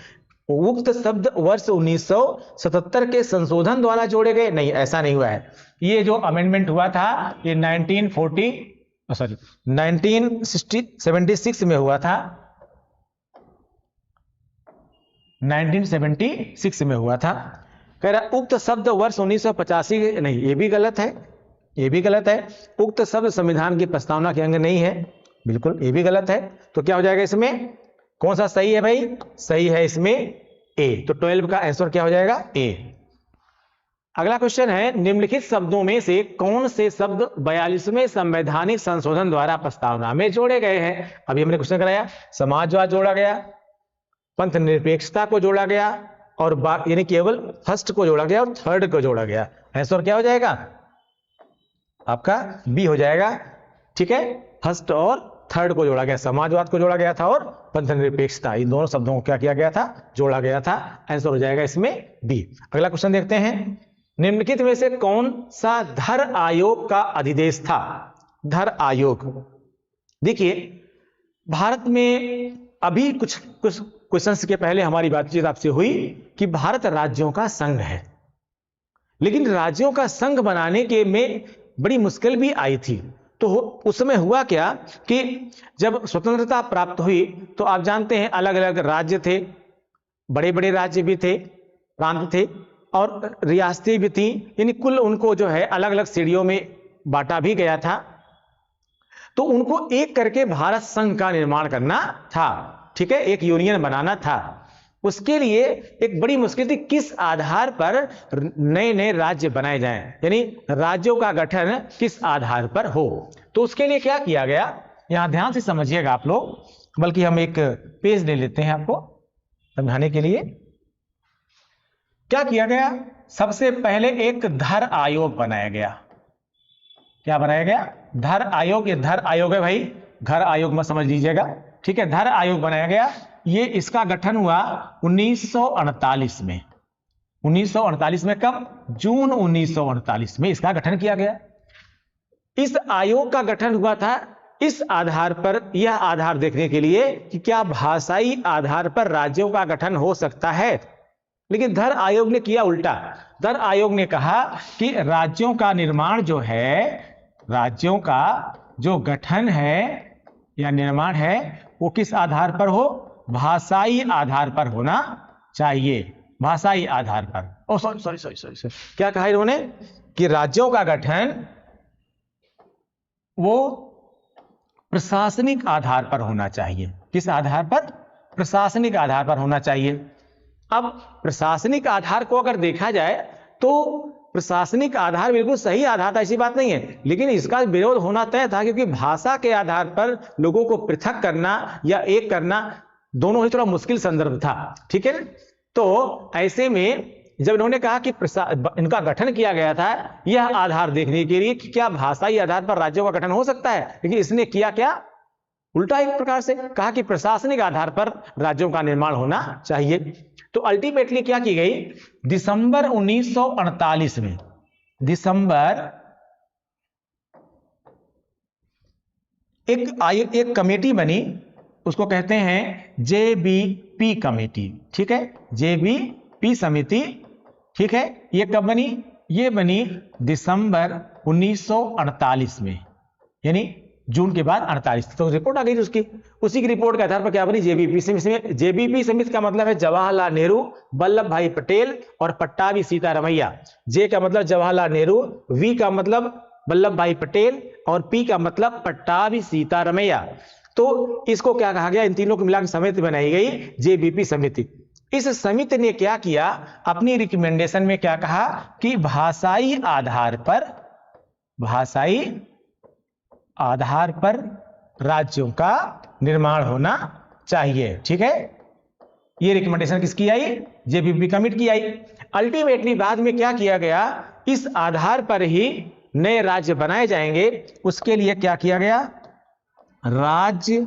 उक्त शब्द वर्ष 1977 के संशोधन द्वारा जोड़े गए नहीं, ऐसा नहीं हुआ है। ये जो अमेंडमेंट हुआ था ये 1976 में हुआ था, 1976 में हुआ था। कह रहा उक्त शब्द वर्ष 1985 नहीं, ये भी गलत है, ये भी गलत है। उक्त शब्द संविधान की प्रस्तावना के अंग नहीं है, बिल्कुल ये भी गलत है। तो क्या हो जाएगा इसमें, कौन सा सही है भाई, सही है इसमें ए। तो 12 का आंसर क्या हो जाएगा, ए। अगला क्वेश्चन है, निम्नलिखित शब्दों में से कौन से शब्द 42वें संवैधानिक संशोधन द्वारा प्रस्तावना में जोड़े गए हैं। अभी हमने क्वेश्चन कराया, समाजवाद जोड़ा गया, पंथ निरपेक्षता को जोड़ा गया, और यानी केवल फर्स्ट को जोड़ा गया और थर्ड को जोड़ा गया। आंसर क्या हो जाएगा आपका, बी हो जाएगा। ठीक है, फर्स्ट और थर्ड को जोड़ा गया, समाजवाद को जोड़ा गया था और पंथ निरपेक्षता, इन दोनों शब्दों को क्या किया गया था, जोड़ा गया था। आंसर हो जाएगा इसमें बी। अगला क्वेश्चन देखते हैं, निम्नलिखित में से कौन सा धर आयोग का अधिदेश था। धर आयोग, देखिए भारत में अभी कुछ क्वेश्चंस के पहले हमारी बातचीत आपसे हुई कि भारत राज्यों का संघ है, लेकिन राज्यों का संघ बनाने के में बड़ी मुश्किल भी आई थी। तो उसमें हुआ क्या कि जब स्वतंत्रता प्राप्त हुई तो आप जानते हैं अलग अलग राज्य थे, बड़े बड़े राज्य भी थे, प्रांत थे और रियासतें भी थी, यानी कुल उनको जो है अलग अलग श्रेणियों में बांटा भी गया था। तो उनको एक करके भारत संघ का निर्माण करना था। ठीक है, एक यूनियन बनाना था। उसके लिए एक बड़ी मुश्किल थी, किस आधार पर नए नए राज्य बनाए जाएं, यानी राज्यों का गठन किस आधार पर हो। तो उसके लिए क्या किया गया, यहां ध्यान से समझिएगा आप लोग, बल्कि हम एक पेज ले लेते हैं आपको समझाने के लिए। क्या किया गया, सबसे पहले एक धर आयोग बनाया गया। क्या बनाया गया, धर आयोग। ये धर आयोग है भाई, घर आयोग मत समझ लीजिएगा, ठीक है। धर आयोग बनाया गया, ये इसका गठन हुआ 1948 में। 1948 में, कब, जून 1948 में इसका गठन किया गया। इस आयोग का गठन हुआ था इस आधार पर, यह आधार देखने के लिए कि क्या भाषाई आधार पर राज्यों का गठन हो सकता है। लेकिन धर आयोग ने किया उल्टा। धर आयोग ने कहा कि राज्यों का निर्माण जो है, राज्यों का जो गठन है या निर्माण है, वो किस आधार पर हो, भाषाई आधार पर होना चाहिए, भाषाई आधार पर। ओ सॉरी, क्या कहा इन्होंने कि राज्यों का गठन वो प्रशासनिक आधार पर होना चाहिए। किस आधार पर, प्रशासनिक आधार पर होना चाहिए। अब प्रशासनिक आधार को अगर देखा जाए तो प्रशासनिक आधार बिल्कुल सही आधार था, ऐसी बात नहीं है, लेकिन इसका विरोध होना तय था, क्योंकि भाषा के आधार पर लोगों को पृथक करना या एक करना दोनों ही थोड़ा मुश्किल संदर्भ था, ठीक है। तो ऐसे में जब इन्होंने कहा कि इनका गठन किया गया था यह आधार देखने के लिए कि क्या भाषाई आधार पर राज्यों का गठन हो सकता है, लेकिन इसने किया क्या, उल्टा एक प्रकार से कहा कि प्रशासनिक आधार पर राज्यों का निर्माण होना चाहिए। तो अल्टीमेटली क्या की गई, दिसंबर 1948 में, दिसंबर एक कमेटी बनी, उसको कहते हैं जेबीपी कमेटी, ठीक है, जेबीपी समिति, ठीक है। ये कब बनी, ये बनी दिसंबर 1948 में, यानी जून के बाद 48। तो रिपोर्ट आ गई उसकी, उसी की रिपोर्ट के आधार पर क्या बनी, जेबीपी समिति। जेबीपी समिति का मतलब है जवाहरलाल नेहरू, वल्लभ भाई पटेल और पट्टाभी सीतारमैया। जे का मतलब जवाहरलाल नेहरू, वी का मतलब वल्लभ भाई पटेल और पी का मतलब पट्टाभी सीतारमैया। तो इसको क्या कहा गया, इन तीनों को मिलाकर समिति बनाई गई, जेबीपी समिति। इस समिति ने क्या किया, अपनी रिकमेंडेशन में क्या कहा कि भाषाई आधार पर, भाषाई आधार पर राज्यों का निर्माण होना चाहिए, ठीक है। ये रिकमेंडेशन किसकी आई, जेबीपी कमेटी की आई। अल्टीमेटली बाद में क्या किया गया, इस आधार पर ही नए राज्य बनाए जाएंगे। उसके लिए क्या किया गया, राज्य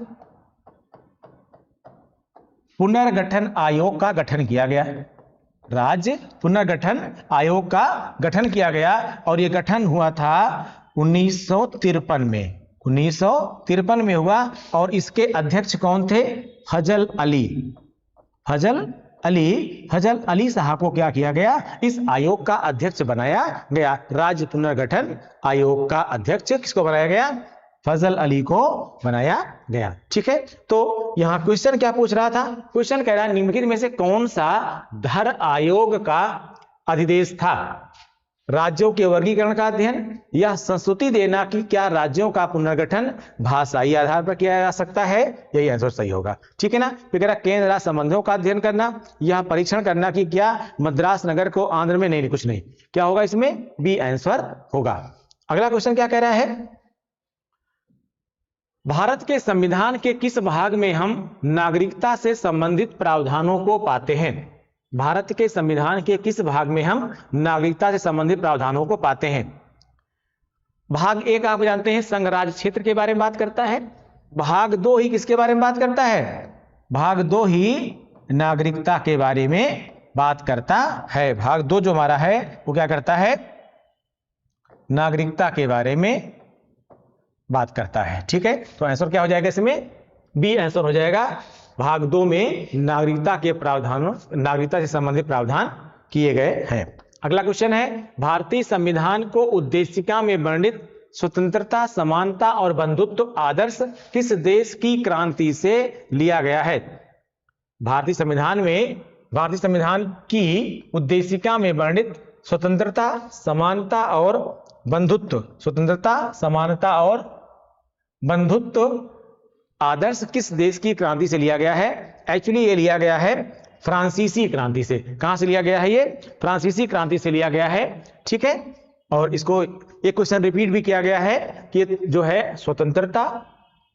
पुनर्गठन आयोग का गठन किया गया। राज्य पुनर्गठन आयोग का गठन किया गया और यह गठन हुआ था 1953 में, 1953 में हुआ। और इसके अध्यक्ष कौन थे, फजल अली, फजल अली साहब को क्या किया गया, इस आयोग का अध्यक्ष बनाया गया। राज्य पुनर्गठन आयोग का अध्यक्ष किसको बनाया गया, फजल अली को बनाया गया, ठीक है। तो यहां क्वेश्चन क्या पूछ रहा था, क्वेश्चन कह रहा है निम्नलिखित में से कौन सा धर आयोग का अधिदेश था, राज्यों के वर्गीकरण का अध्ययन या संस्तुति देना कि क्या राज्यों का पुनर्गठन भाषाई आधार पर किया जा सकता है, यही आंसर सही होगा, ठीक है ना। फिर केंद्र राज्य संबंधों का अध्ययन करना या परीक्षण करना कि क्या मद्रास नगर को आंध्र में, नहीं कुछ नहीं, क्या होगा इसमें, बी आंसर होगा। अगला क्वेश्चन क्या कह रहा है, भारत के संविधान के किस भाग में हम नागरिकता से संबंधित प्रावधानों को पाते हैं। भारत के संविधान के किस भाग में हम नागरिकता से संबंधित प्रावधानों को पाते हैं। भाग एक आप जानते हैं संघ राज्य क्षेत्र के बारे में बात करता है, भाग दो ही किसके बारे में बात करता है, भाग दो ही नागरिकता के बारे में बात करता है। भाग दो जो हमारा है वो क्या करता है, नागरिकता के बारे में बात करता है, ठीक है। तो आंसर क्या हो जाएगा इसमें, बी आंसर हो जाएगा। भाग दो में नागरिकता के प्रावधानों, नागरिकता से संबंधित प्रावधान किए गए हैं। अगला क्वेश्चन है, भारतीय संविधान को उद्देशिका में वर्णित स्वतंत्रता, समानता और बंधुत्व आदर्श किस देश की क्रांति से लिया गया है। भारतीय संविधान में, भारतीय संविधान की उद्देशिका में वर्णित स्वतंत्रता, समानता और बंधुत्व, स्वतंत्रता, समानता और बंधुत्व आदर्श किस देश की क्रांति से लिया गया है। एक्चुअली ये लिया गया है फ्रांसीसी क्रांति से। कहां से लिया गया है? ये फ्रांसीसी क्रांति से लिया गया है। ठीक है, और इसको एक क्वेश्चन रिपीट भी किया गया है कि जो है स्वतंत्रता,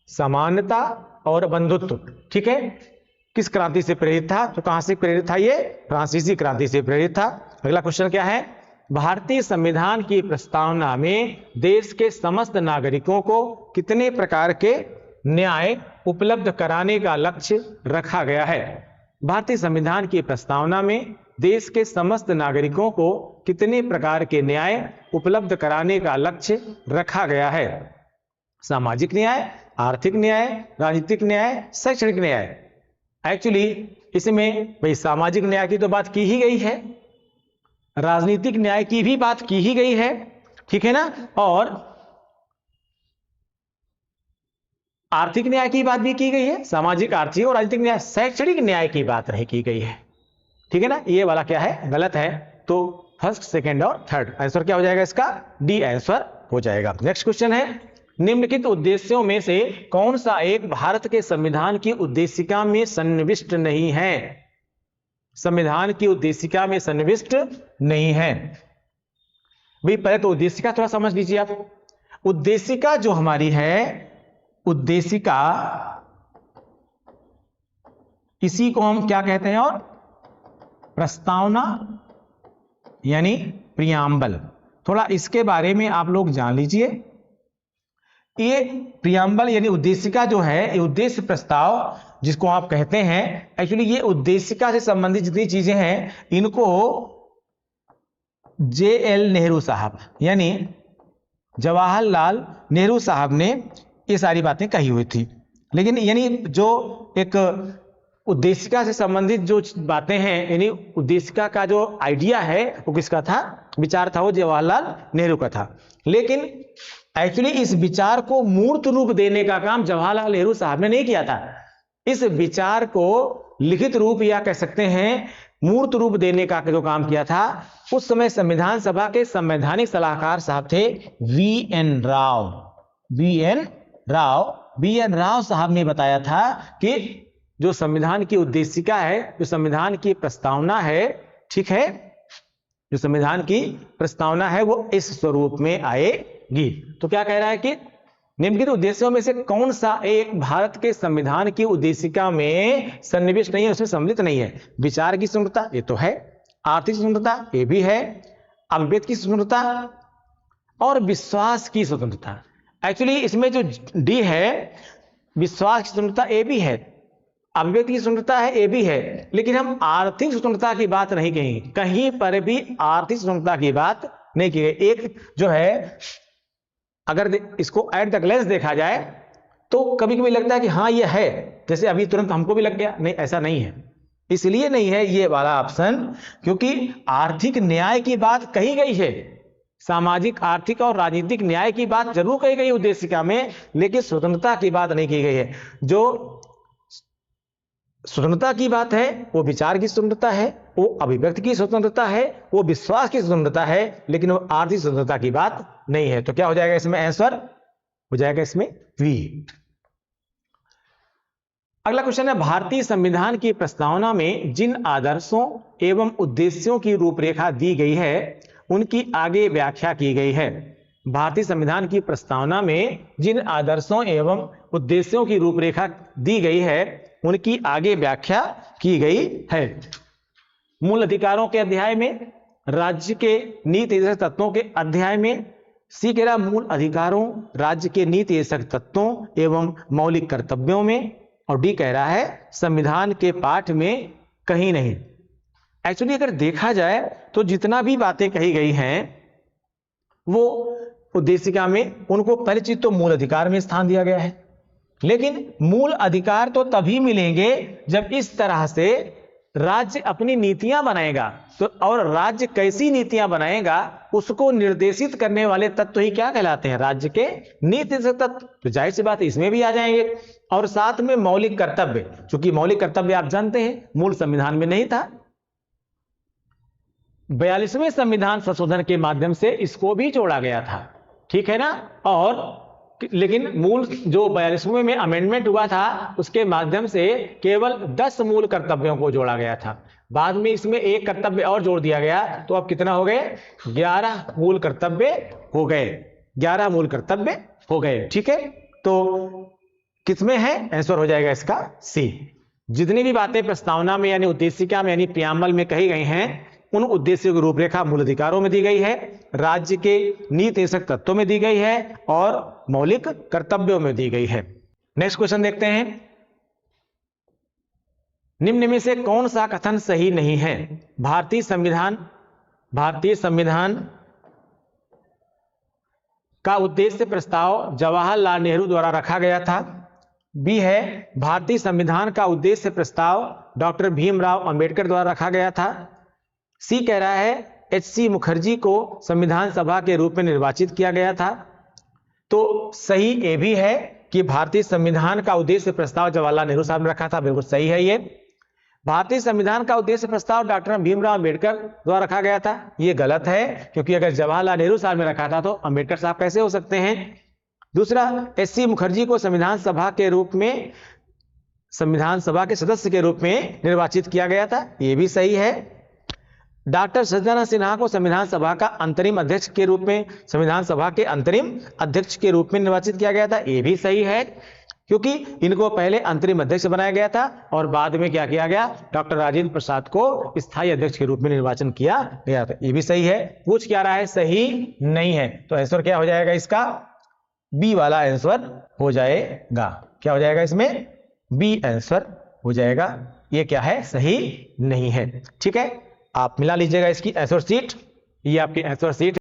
समानता और बंधुत्व, ठीक है, किस क्रांति से प्रेरित था? तो कहां से प्रेरित था? ये फ्रांसीसी क्रांति से प्रेरित था। अगला क्वेश्चन क्या है? भारतीय संविधान की प्रस्तावना में देश के समस्त नागरिकों को कितने प्रकार के न्याय उपलब्ध कराने का लक्ष्य रखा गया है? भारतीय संविधान की प्रस्तावना में देश के समस्त नागरिकों को कितने प्रकार के न्याय उपलब्ध कराने का लक्ष्य रखा गया है? सामाजिक न्याय, आर्थिक न्याय, राजनीतिक न्याय, शैक्षणिक न्याय। एक्चुअली इसमें भाई सामाजिक न्याय की तो बात की ही गई है, राजनीतिक न्याय की भी बात की ही गई है, ठीक है ना, और आर्थिक न्याय की बात भी की गई है, सामाजिक, आर्थिक और राजनीतिक न्याय। शैक्षणिक न्याय की बात नहीं की गई है, ठीक है ना। ये वाला क्या है? गलत है। तो फर्स्ट, सेकंड और थर्ड आंसर क्या हो जाएगा इसका? डी आंसर हो जाएगा। नेक्स्ट क्वेश्चन है, निम्नलिखित उद्देश्यों में से कौन सा एक भारत के संविधान की उद्देशिका में सन्निविष्ट नहीं है? संविधान की उद्देशिका में सन्निविष्ट नहीं है। भाई पहले तो उद्देशिका थोड़ा समझ लीजिए आप। उद्देशिका जो हमारी है, उद्देशिका, इसी को हम क्या कहते हैं? और प्रस्तावना यानी प्रियम्बल। थोड़ा इसके बारे में आप लोग जान लीजिए। ये प्रियम्बल यानी उद्देशिका जो है, ये उद्देश्य प्रस्ताव जिसको आप कहते हैं, एक्चुअली ये उद्देशिका से संबंधित जितनी चीजें हैं इनको JL नेहरू साहब यानी जवाहरलाल नेहरू साहब ने ये सारी बातें कही हुई थी। लेकिन यानी जो एक उद्देशिका से संबंधित जो बातें हैं, यानी उद्देशिका का जो आइडिया है वो किसका था? विचार था वो जवाहरलाल नेहरू का था। लेकिन एक्चुअली इस विचार को मूर्त रूप देने का काम जवाहरलाल नेहरू साहब ने नहीं किया था। इस विचार को लिखित रूप या कह सकते हैं मूर्त रूप देने का जो काम किया था, उस समय संविधान सभा के संवैधानिक सलाहकार साहब थे VN राव। VN राव साहब ने बताया था कि जो संविधान की उद्देशिका है, जो संविधान की प्रस्तावना है, ठीक है, जो संविधान की प्रस्तावना है वो इस स्वरूप में आएगी। तो क्या कह रहा है कि निम्नलिखित उद्देश्यों में से कौन सा एक भारत के संविधान की उद्देशिका में सन्निविष्ट नहीं है, उसमें सम्मिलित नहीं है? विचार की स्वतंत्रता ये तो है, आर्थिक स्वतंत्रता ये भी है, अभिव्यक्ति की स्वतंत्रता और विश्वास की स्वतंत्रता। एक्चुअली इसमें जो डी है, विश्वास की स्वतंत्रता ये भी है, अभिव्यक्ति की स्वतंत्रता है ये भी है, लेकिन हम आर्थिक स्वतंत्रता की बात नहीं कहेंगे। कहीं पर भी आर्थिक स्वतंत्रता की बात नहीं की गई। एक जो है, अगर इसको एट द ग्लेंस देखा जाए तो कभी कभी लगता है कि हाँ ये है, जैसे अभी तुरंत हमको भी लग गया, नहीं ऐसा नहीं है। इसलिए नहीं है ये वाला ऑप्शन, क्योंकि आर्थिक न्याय की बात कही गई है, सामाजिक, आर्थिक और राजनीतिक न्याय की बात जरूर कही गई उद्देशिका में, लेकिन स्वतंत्रता की बात नहीं की गई है। जो स्वतंत्रता की बात है वो विचार की स्वतंत्रता है, वो अभिव्यक्ति की स्वतंत्रता है, वो विश्वास की स्वतंत्रता है, लेकिन वो आर्थिक स्वतंत्रता की बात नहीं है। तो क्या हो जाएगा इसमें? आंसर हो जाएगा इसमें वी। अगला क्वेश्चन है, भारतीय संविधान की प्रस्तावना में जिन आदर्शों एवं उद्देश्यों की रूपरेखा दी गई है उनकी आगे व्याख्या की गई है। भारतीय संविधान की प्रस्तावना में जिन आदर्शों एवं उद्देश्यों की रूपरेखा दी गई है उनकी आगे व्याख्या की गई है। मूल अधिकारों के अध्याय में, राज्य के नीति निर्देशक तत्वों के अध्याय में, सी कह रहा मूल अधिकारों, राज्य के नीति निर्देशक तत्वों एवं मौलिक कर्तव्यों में, और डी कह रहा है संविधान के पाठ में कहीं नहीं। एक्चुअली अगर देखा जाए तो जितना भी बातें कही गई हैं वो उद्देशिका में, उनको पहली चीज तो मूल अधिकार में स्थान दिया गया है। लेकिन मूल अधिकार तो तभी मिलेंगे जब इस तरह से राज्य अपनी नीतियां बनाएगा। तो और राज्य कैसी नीतियां बनाएगा उसको निर्देशित करने वाले तत्व ही क्या कहलाते हैं? राज्य के नीति तत्व। तो जाहिर सी बात इसमें भी आ जाएंगे। और साथ में मौलिक कर्तव्य, क्योंकि मौलिक कर्तव्य आप जानते हैं मूल संविधान में नहीं था, 42वें संविधान संशोधन के माध्यम से इसको भी जोड़ा गया था, ठीक है ना। और लेकिन मूल जो 42वें में अमेंडमेंट हुआ था उसके माध्यम से केवल 10 मूल कर्तव्यों को जोड़ा गया था। बाद में इसमें एक कर्तव्य और जोड़ दिया गया, तो अब कितना हो गए? 11 मूल कर्तव्य हो गए। 11 मूल कर्तव्य हो गए। ठीक है, तो किसमें है? आंसर हो जाएगा इसका सी। जितनी भी बातें प्रस्तावना में यानी उद्देशिका में यानी प्रियम्बल में कही गई हैं, उन उद्देश्यों की रूपरेखा मूल अधिकारों में दी गई है, राज्य के नीति निर्देशक तत्वों में दी गई है और मौलिक कर्तव्यों में दी गई है। नेक्स्ट क्वेश्चन देखते हैं। निम्न में से कौन सा कथन सही नहीं है? भारतीय संविधान का उद्देश्य प्रस्ताव जवाहरलाल नेहरू द्वारा रखा गया था। बी है भारतीय संविधान का उद्देश्य प्रस्ताव डॉक्टर भीमराव अंबेडकर द्वारा रखा गया था। सी कह रहा है एच.सी. मुखर्जी को संविधान सभा के रूप में निर्वाचित किया गया था। तो सही ए भी है कि भारतीय संविधान का उद्देश्य प्रस्ताव जवाहरलाल नेहरू साहब ने रखा था, बिल्कुल सही है ये। भारतीय संविधान का उद्देश्य प्रस्ताव डॉक्टर भीमराव अंबेडकर द्वारा रखा गया था, ये गलत है, क्योंकि अगर जवाहरलाल नेहरू साहब ने रखा था तो अंबेडकर साहब कैसे हो सकते हैं। दूसरा, एच.सी. मुखर्जी को संविधान सभा के रूप में, संविधान सभा के सदस्य के रूप में निर्वाचित किया गया था, ये भी सही है। डॉक्टर सत्येंद्र सिन्हा को संविधान सभा का अंतरिम अध्यक्ष के रूप में, संविधान सभा के अंतरिम अध्यक्ष के रूप में निर्वाचित किया गया था, ये भी सही है, क्योंकि इनको पहले अंतरिम अध्यक्ष बनाया गया था और बाद में क्या किया गया? डॉक्टर राजेंद्र प्रसाद को स्थायी अध्यक्ष के रूप में निर्वाचन किया गया था, ये भी सही है। पूछ क्या रहा है? सही नहीं है, तो आंसर क्या हो जाएगा इसका? बी वाला आंसर हो जाएगा। क्या हो जाएगा इसमें? बी आंसर हो जाएगा। ये क्या है? सही नहीं है। ठीक है, आप मिला लीजिएगा इसकी आंसर शीट, ये आपकी आंसर शीट